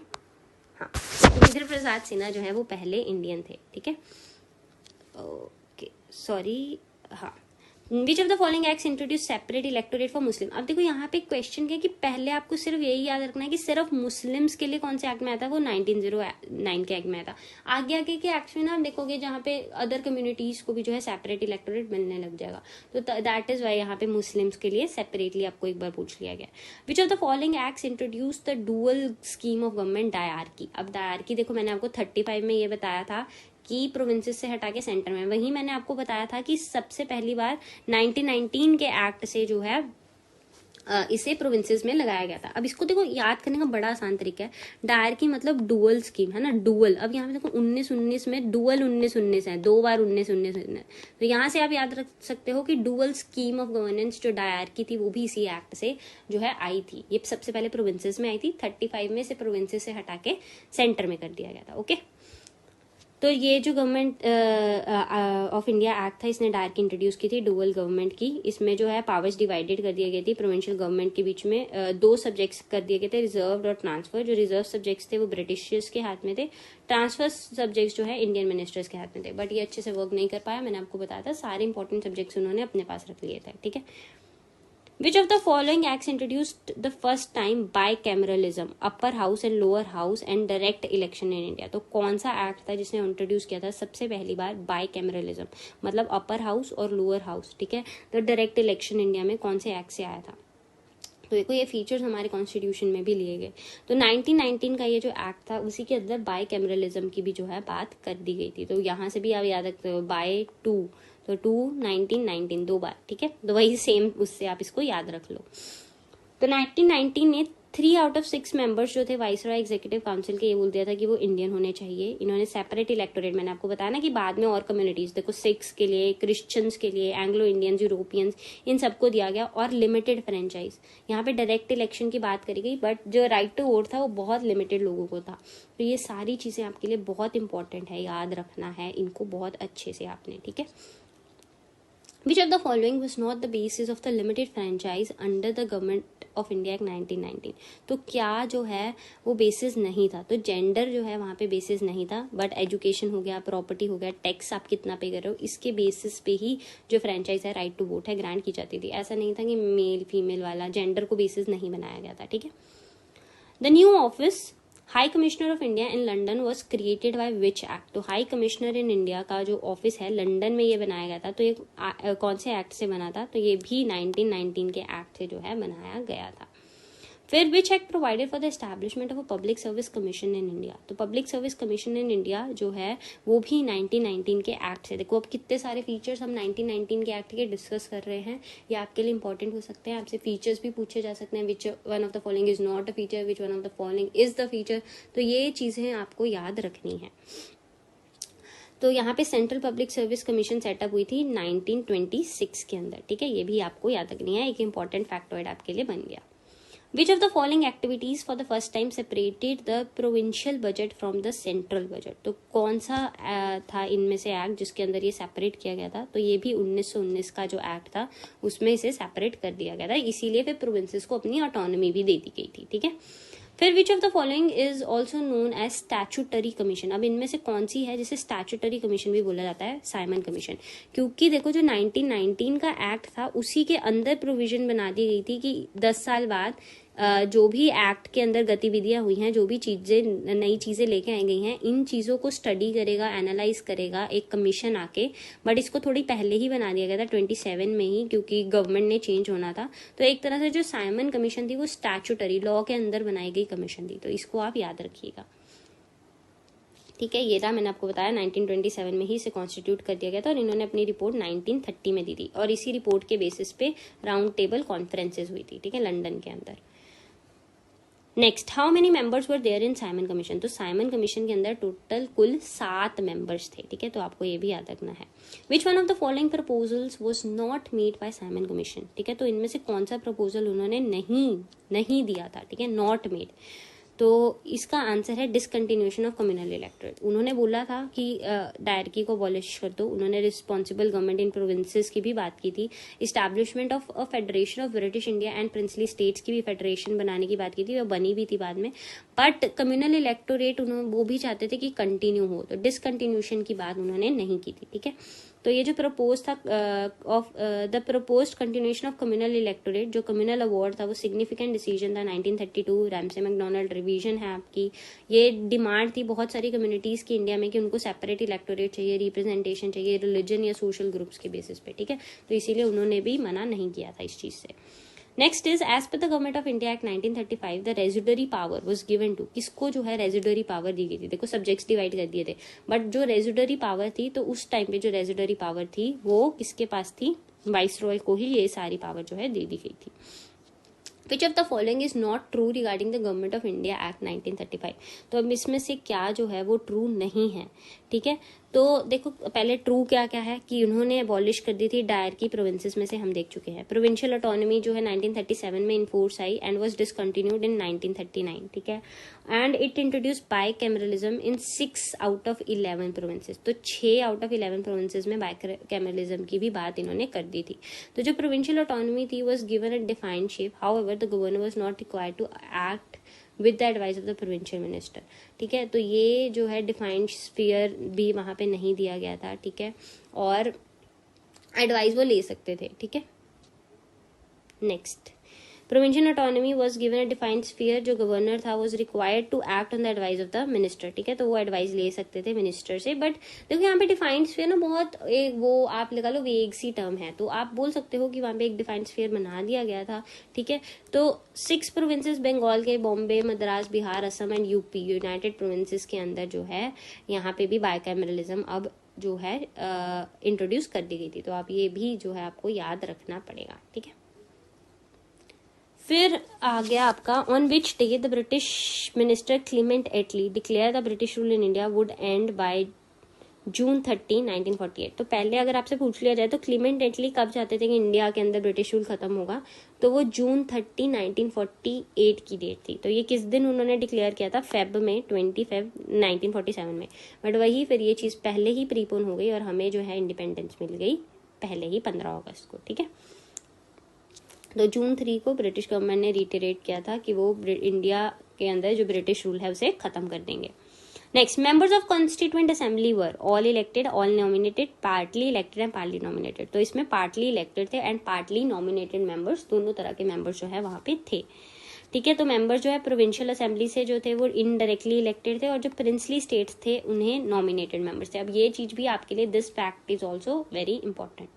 हाँ, सत्येंद्र प्रसाद सिन्हा जो है वो पहले इंडियन थे, ठीक है। ओके, सॉरी, हाँ। Which of the following acts introduce separate electorate for Muslim. अब देखो यहाँ पे क्वेश्चन क्या है कि पहले आपको सिर्फ यही याद रखना है कि सिर्फ मुस्लिम्स के लिए कौन से एक्ट में आता है, वो 1909 के एक्ट में आता। आगे आगे के एक्ट्स में ना आप देखोगे जहाँ पे अदर कम्युनिटीज को भी जो है सेपरेट इलेक्टोरेट मिलने लग जाएगा, तो दैट इज वाई यहाँ पे मुस्लिम्स के लिए सेपरेटली आपको एक बार पूछ लिया गया। विच of the following acts introduce the dual scheme of government, dyarchy. अब डायरकी देखो मैंने आपको 35 में ये बताया था कि प्रोविंसेस से हटा के सेंटर में, वहीं मैंने आपको बताया था कि सबसे पहली बार 1919 के एक्ट से जो है इसे प्रोविंसेस में लगाया गया था। अब इसको देखो याद करने का बड़ा आसान तरीका है, डायरकी मतलब डुअल स्कीम है ना, डुअल। अब यहाँ पे देखो 1919 में डुअल 1919 है, 2 बार 1919, तो यहाँ से आप याद रख सकते हो कि डुअल स्कीम ऑफ गवर्नेंस जो डायरकी थी वो भी इसी एक्ट से जो है आई थी। ये सबसे पहले प्रोविंसेस में आई थी, 35 में से प्रोविंसेस से हटा के सेंटर में कर दिया गया था, ओके। तो ये जो गवर्नमेंट ऑफ इंडिया एक्ट था, इसने डायरकी इंट्रोड्यूस की थी, डुअल गवर्नमेंट की। इसमें जो है पावर्स डिवाइडेड कर दिया गई थी प्रोविंशियल गवर्नमेंट के बीच में। 2 सब्जेक्ट्स कर दिए गए थे, रिजर्व और ट्रांसफर। जो रिजर्व सब्जेक्ट्स थे वो ब्रिटिशर्स के हाथ में थे, ट्रांसफर सब्जेक्ट्स जो है इंडियन मिनिस्टर्स के हाथ में थे। बट ये अच्छे से वर्क नहीं कर पाया, मैंने आपको बताया था, सारे इंपॉर्टेंट सब्जेक्ट्स उन्होंने अपने पास रख लिए थे, ठीक है। Which of the following acts introduced the first time bicameralism, upper house and lower house and direct election in India? तो कौन सा एक्ट था जिसने इंट्रोड्यूस किया था सबसे पहली बार बाइकैमरलिज्म, मतलब अपर हाउस और लोअर हाउस, ठीक है। तो डायरेक्ट इलेक्शन इंडिया में कौन से एक्ट से आया था? तो देखो ये फीचर्स हमारे कॉन्स्टिट्यूशन में भी लिए गए। तो 1919 का ये जो एक्ट था उसी के अंदर बाइकैमरलिज्म की भी जो है बात कर दी गई थी। तो यहाँ से भी आप याद रखते हो बाय 2, तो 2 1919 2 बार, ठीक है। तो वही सेम उससे आप इसको याद रख लो। तो 1919 ने 3 आउट ऑफ 6 मेंबर्स जो थे वाइसरॉय एग्जीक्यूटिव काउंसिल के, ये बोल दिया था कि वो इंडियन होने चाहिए। इन्होंने सेपरेट इलेक्टोरेट, मैंने आपको बताया ना कि बाद में और कम्युनिटीज, देखो सिख्स के लिए, क्रिश्चियंस के लिए, एंग्लो इंडियंस, यूरोपियंस, इन सबको दिया गया, और लिमिटेड फ्रेंचाइज। यहाँ पे डायरेक्ट इलेक्शन की बात करी गई, बट जो राइट टू वोट था वो बहुत लिमिटेड लोगों को था। तो ये सारी चीजें आपके लिए बहुत इंपॉर्टेंट है, याद रखना है इनको बहुत अच्छे से आपने, ठीक है। Which of the following was not the basis of the limited franchise under the Government of India Act 1919? तो क्या जो है वो बेसिस नहीं था? तो जेंडर जो है वहाँ पे बेसिस नहीं था, बट एजुकेशन हो गया, प्रॉपर्टी हो गया, टैक्स आप कितना पे कर रहे हो, इसके बेसिस पे ही जो फ्रेंचाइज है, राइट टू वोट है, ग्रांट की जाती थी। ऐसा नहीं था कि मेल फीमेल वाला जेंडर को बेसिस नहीं बनाया गया था, ठीक है। The new office high commissioner of India in London was created by which act? तो हाई कमिश्नर इन इंडिया का जो ऑफिस है लंदन में ये बनाया गया था, तो ये कौन से एक्ट से बना था? तो ये भी 1919 के एक्ट से जो है बनाया गया था। फिर which act provided for the establishment of a public service commission in India? तो public service commission in India जो है वो भी 1919 के एक्ट से। देखो अब कितने सारे फीचर्स हम 1919 के एक्ट के डिस्कस कर रहे हैं, ये आपके लिए इंपॉर्टेंट हो सकते हैं। आपसे फीचर्स भी पूछे जा सकते हैं, विच one of the following is not a feature, which one of the following is the feature. तो ये चीजें आपको याद रखनी है। तो यहाँ पे central public service commission setup हुई थी 1926 के अंदर, ठीक है। ये भी आपको याद रखनी है, एक इंपॉर्टेंट फैक्टॉइड आपके लिए बन गया। विच of the following activities for the first time separated the provincial budget from the central budget, तो कौन सा था इनमें से एक्ट जिसके अंदर ये सेपरेट किया गया था, तो ये भी 1919 का जो एक्ट था उसमें इसे सेपरेट कर दिया गया था, इसीलिए फिर प्रोविंसेस को अपनी ऑटोनॉमी भी दे दी गई थी, ठीक है। फिर which of the following is also known as statutory commission, अब इनमें से कौन सी है जिसे स्टैचुटरी कमीशन भी बोला जाता है, साइमन कमीशन, क्योंकि देखो जो 1919 का एक्ट था उसी के अंदर प्रोविजन बना दी गई थी कि 10 साल बाद जो भी एक्ट के अंदर गतिविधियां हुई हैं, जो भी चीजें नई चीजें लेके आई गई हैं, इन चीजों को स्टडी करेगा, एनालाइज करेगा एक कमीशन आके, बट इसको थोड़ी पहले ही बना दिया गया था 27 में ही, क्योंकि गवर्नमेंट ने चेंज होना था। तो एक तरह से जो साइमन कमीशन थी वो स्टैचुटरी लॉ के अंदर बनाई गई कमीशन थी, तो इसको आप याद रखिएगा, ठीक है। ये था, मैंने आपको बताया 1927 में ही इसे कॉन्स्टिट्यूट कर दिया गया था और इन्होंने अपनी रिपोर्ट 1930 में दी थी और इसी रिपोर्ट के बेसिस पे राउंड टेबल कॉन्फ्रेंसेज हुई थी, ठीक है, लंदन के अंदर। Next, how many members were there in Simon commission, तो साइमन कमीशन के अंदर टोटल कुल 7 मेंबर्स थे, ठीक है, तो आपको ये भी याद रखना है। विच one of the following proposals was not made by Simon commission, ठीक है, तो इनमें से कौन सा प्रपोजल उन्होंने नहीं दिया था, ठीक है, नॉट मेड, तो इसका आंसर है डिसकंटिन्यूएशन ऑफ कम्युनल इलेक्टोरेट। उन्होंने बोला था कि डायरकी को अबॉलिश कर दो, उन्होंने रिस्पॉन्सिबल गवर्नमेंट इन प्रोविंसेस की भी बात की थी, establishment of a federation of British India and princely states की भी फेडरेशन बनाने की बात की थी, वो बनी भी थी बाद में, बट कम्युनल इलेक्टोरेट उन्होंने वो भी चाहते थे कि कंटिन्यू हो, तो डिसकंटिन्यूएशन की बात उन्होंने नहीं की थी, ठीक है। तो ये जो प्रपोज था of the proposed continuation of communal electorate, जो कम्युनल अवार्ड था वो सिग्निफिकेंट डिसीजन था 1932, रैमसे मैकडोनल्ड रिवीजन है आपकी। ये डिमांड थी बहुत सारी कम्युनिटीज की इंडिया में कि उनको सेपरेट इलेक्टोरेट चाहिए, रिप्रेजेंटेशन चाहिए रिलीजन या सोशल ग्रुप्स के बेसिस पे, ठीक है, तो इसीलिए उन्होंने भी मना नहीं किया था इस चीज से। Next is as per the government of India act 1935 the residuary power was given to, किसको जो है रेजिडरी पावर दी गई थी, देखो सब्जेक्ट्स डिवाइड कर दिए थे, बट जो रेजिडरी पावर थी, तो उस टाइम पे जो रेजिडरी पावर थी वो किसके पास थी, वाइस रॉय को ही ये सारी पावर जो है दे दी गई थी। विच of the following is not true regarding the government of India act 1935, तो अब इसमें से क्या जो है वो ट्रू नहीं है, ठीक है। तो देखो पहले ट्रू क्या क्या है कि उन्होंने अबॉलिश कर दी थी डायरकी, प्रोविंसेस में से हम देख चुके हैं। प्रोविंशियल ऑटोनॉमी जो है 1937 में इनफोर्स आई एंड वाज डिसकंटिन्यूड इन 1939, ठीक है, and it introduce bicameralism in 6 out of 11 provinces, तो 6 आउट ऑफ 11 प्रोविंसेस में बाय कैमरलिज्म की भी बात इन्होंने कर दी थी। तो जो प्रोविंशियल ऑटोनॉमी थी was given a defined shape, however the governor was not required to act with the advice of the provincial minister, ठीक है, तो ये जो है डिफाइंड स्फीयर भी वहां पे नहीं दिया गया था, ठीक है, और एडवाइस वो ले सकते थे, ठीक है। Next, provincial autonomy was given a defined sphere, जो गवर्नर था was required to act on the advice of the minister, ठीक है, तो वो एडवाइस ले सकते थे मिनिस्टर से, बट देखो यहाँ पे डिफाइंड स्फीयर ना बहुत एक वो आप लगा लो वेग सी टर्म है, तो आप बोल सकते हो कि वहां पे एक डिफाइंड स्फीयर बना दिया गया था, ठीक है। तो 6 प्रोविंसेस बंगाल के, Bombay, Madras, Bihar, Assam and UP, United provinces के अंदर जो है यहाँ पे भी बायकैमरलिज्म अब जो है इंट्रोड्यूस कर दी गई थी, तो आप ये भी जो है आपको याद रखना पड़ेगा, ठीक है। फिर आ गया आपका on which day the British minister Clement Attlee declare the British rule in India would end by June 30, 1948, तो पहले अगर आपसे पूछ लिया जाए तो क्लीमेंट एटली कब चाहते थे कि इंडिया के अंदर ब्रिटिश रूल खत्म होगा, तो वो जून 30, 1948 की डेट थी। तो ये किस दिन उन्होंने डिक्लेयर किया था, फेब में, 20 फेब 1947 में, बट वही फिर ये चीज पहले ही प्रीपोन हो गई और हमें जो है इंडिपेंडेंस मिल गई पहले ही 15 अगस्त को, ठीक है। तो जून 3 को ब्रिटिश गवर्नमेंट ने रिटेरेट किया था कि वो इंडिया के अंदर जो ब्रिटिश रूल है उसे खत्म कर देंगे। Next, members of constituent assembly were all elected, all nominated, partly elected and partly nominated, तो इसमें पार्टली इलेक्टेड थे एंड पार्टली नॉमिनेटेड मेंबर्स, दोनों तरह के मेंबर्स जो है वहां पे थे, ठीक है। तो मेंबर्स जो है प्रोविंशियल असेंबली से जो थे वो इनडायरेक्टली इलेक्टेड थे और जो प्रिंसली स्टेट्स थे उन्हें नॉमिनेटेड मेंबर्स थे। अब ये चीज भी आपके लिए, this fact is also very important.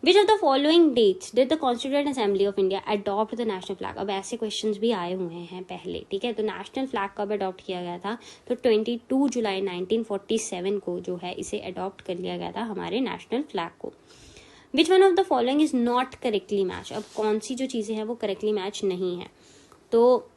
Which of the following dates did the Constituent Assembly of India adopt the national flag? अब ऐसे क्वेश्चंस भी आए हुए हैं पहले, ठीक है। तो नेशनल फ्लैग कब अडॉप्ट किया गया था, तो 22 जुलाई 1947 को जो है इसे अडॉप्ट कर लिया गया था हमारे नेशनल फ्लैग को। Which one of the following is not correctly match? अब कौन सी जो चीजें हैं वो करेक्टली मैच नहीं है, तो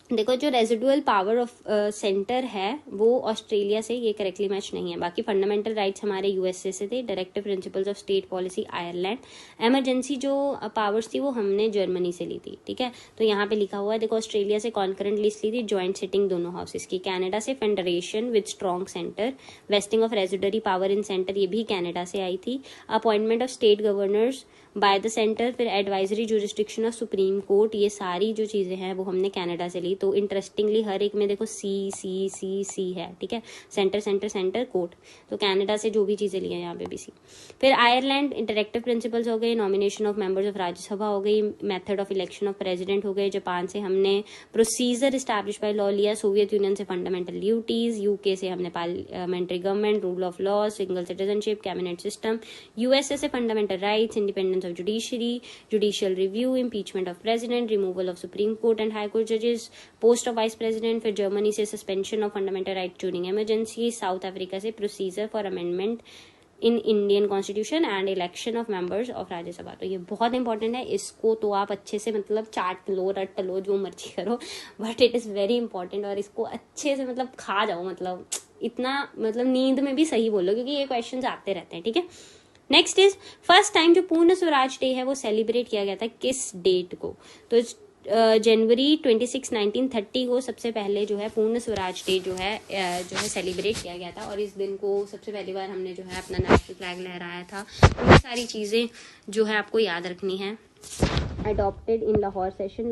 देखो जो रेजिडुअल पावर ऑफ सेंटर है वो ऑस्ट्रेलिया से, ये करेक्टली मैच नहीं है। बाकी फंडामेंटल राइट्स हमारे यूएसए से थे, directive principles of state policy Ireland, emergency जो पावर्स थी वो हमने जर्मनी से ली थी, ठीक है। तो यहाँ पे लिखा हुआ है, देखो ऑस्ट्रेलिया से कॉन्करेंट लिस्ट ली थी, ज्वाइंट सिटिंग दोनों हाउसेस की। कनाडा से federation with strong centre, vesting of residuary power in centre, ये भी कनाडा से आई थी। Appointment of state governors by the centre, फिर advisory jurisdiction of Supreme Court, ये सारी जो चीजें हैं वो हमने कनाडा से ली। तो इंटरेस्टिंगली हर एक में देखो सी सी सी सी है, ठीक है, सेंटर सेंटर सेंटर कोर्ट, तो कनाडा से जो भी चीजें ली हैं यहाँ पे भी सी। फिर आयरलैंड डायरेक्टिव प्रिंसिपल्स हो गए, nomination of members of Rajya Sabha हो गई, method of election of president हो गए। जापान से हमने प्रोसीजर एस्टैब्लिश बाय लॉ लिया, सोवियत यूनियन से फंडामेंटल ड्यूटीज, यूके से हमने parliamentary government, rule of law, single citizenship, cabinet system, USA से fundamental rights, independence of judiciary, judicial review, impeachment of president, removal of Supreme Court and High Court जजेस, पोस्ट ऑफ वाइस प्रेसिडेंट। फिर जर्मनी से suspension of fundamental right during emergency, South Africa से procedure for amendment in Indian constitution and election of members of Rajya Sabha. तो ये बहुत इंपॉर्टेंट है, इसको तो आप अच्छे से मतलब चाट लो, रट लो, जो मर्जी करो, but it is very important. और इसको अच्छे से मतलब खा जाओ, मतलब इतना मतलब नींद में भी सही बोलो, क्योंकि ये क्वेश्चंस आते रहते हैं, ठीक है। नेक्स्ट इज फर्स्ट टाइम जो पूर्ण स्वराज डे है वो सेलिब्रेट किया गया था किस डेट को? तो जनवरी 26, 1930 को सबसे पहले जो है पूर्ण स्वराज डे जो है सेलिब्रेट किया गया था। और इस दिन को सबसे पहली बार हमने जो है अपना नेशनल फ्लैग लहराया था। तो ये सारी चीजें जो है आपको याद रखनी है। अडॉप्टेड इन लाहौर सेशन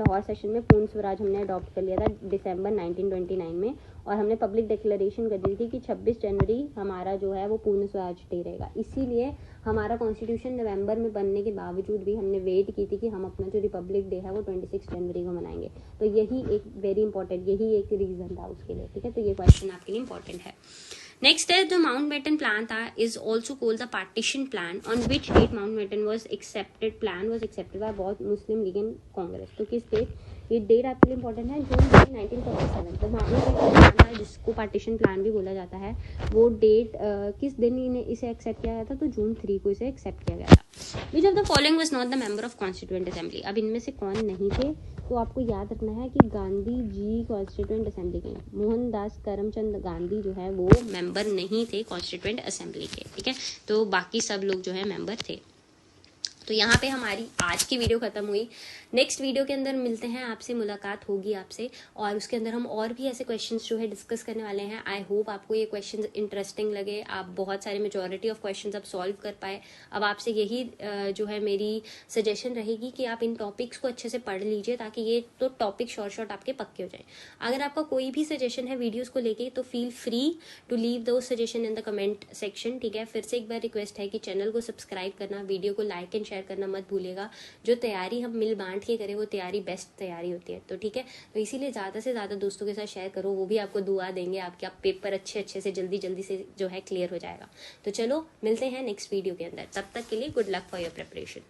में पूर्ण स्वराज हमने अडॉप्ट कर लिया था दिसंबर 1929 में। और हमने पब्लिक डिक्लेरेशन कर दी थी कि 26 जनवरी हमारा जो है वो पूर्ण स्वराज डे रहेगा। इसीलिए हमारा कॉन्स्टिट्यूशन नवंबर में बनने के बावजूद भी हमने वेट की थी कि हम अपना जो रिपब्लिक डे है वो 26 जनवरी को मनाएंगे। तो यही एक वेरी इंपॉर्टेंट, यही एक रीजन था उसके लिए, ठीक है। तो ये क्वेश्चन आपके लिए इंपॉर्टेंट है। नेक्स्ट है जो माउंटबेटन प्लान था is also called the partition plan, on which date Mountbatten was accepted by both Muslim League and Congress. तो किस डेट, ये डेट आपके लिए इंपॉर्टेंट है, जून 1947। तो माउंटबेटन प्लान था जिसको पार्टीशन प्लान भी बोला जाता है, वो डेट किस दिन इन्हें इसे एक्सेप्ट किया गया था? तो जून 3 को इसे एक्सेप्ट किया गया था। Which of the following was not the member of constituent assembly? अब इनमें से कौन नहीं थे? तो आपको याद रखना है कि गांधी जी कॉन्स्टिट्यूएंट असेंबली के, मोहनदास करमचंद गांधी जो है वो मेंबर नहीं थे कॉन्स्टिट्यूएंट असेंबली के, ठीक है। तो बाकी सब लोग जो है मेंबर थे। तो यहाँ पे हमारी आज की वीडियो खत्म हुई। नेक्स्ट वीडियो के अंदर मिलते हैं आपसे, मुलाकात होगी आपसे, और उसके अंदर हम और भी ऐसे क्वेश्चंस जो है डिस्कस करने वाले हैं। आई होप आपको ये क्वेश्चंस इंटरेस्टिंग लगे, आप बहुत सारे मेजॉरिटी ऑफ क्वेश्चंस अब सॉल्व कर पाए। अब आपसे यही जो है मेरी सजेशन रहेगी कि आप इन टॉपिक्स को अच्छे से पढ़ लीजिए, ताकि ये तो टॉपिक शॉर्ट आपके पक्के हो जाए। अगर आपका कोई भी सजेशन है वीडियोज को लेके, तो फील फ्री टू लीव दो suggestion in the comment section, ठीक है। फिर से एक बार रिक्वेस्ट है कि चैनल को सब्सक्राइब करना, वीडियो को लाइक एंड शेयर करना मत भूलिएगा। जो तैयारी हम मिल बांट के करें वो तैयारी बेस्ट तैयारी होती है, तो ठीक है। तो इसीलिए ज्यादा से ज्यादा दोस्तों के साथ शेयर करो, वो भी आपको दुआ देंगे, आपके पेपर अच्छे से जल्दी से जो है क्लियर हो जाएगा। तो चलो मिलते हैं नेक्स्ट वीडियो के अंदर, तब तक के लिए good luck for your preparation.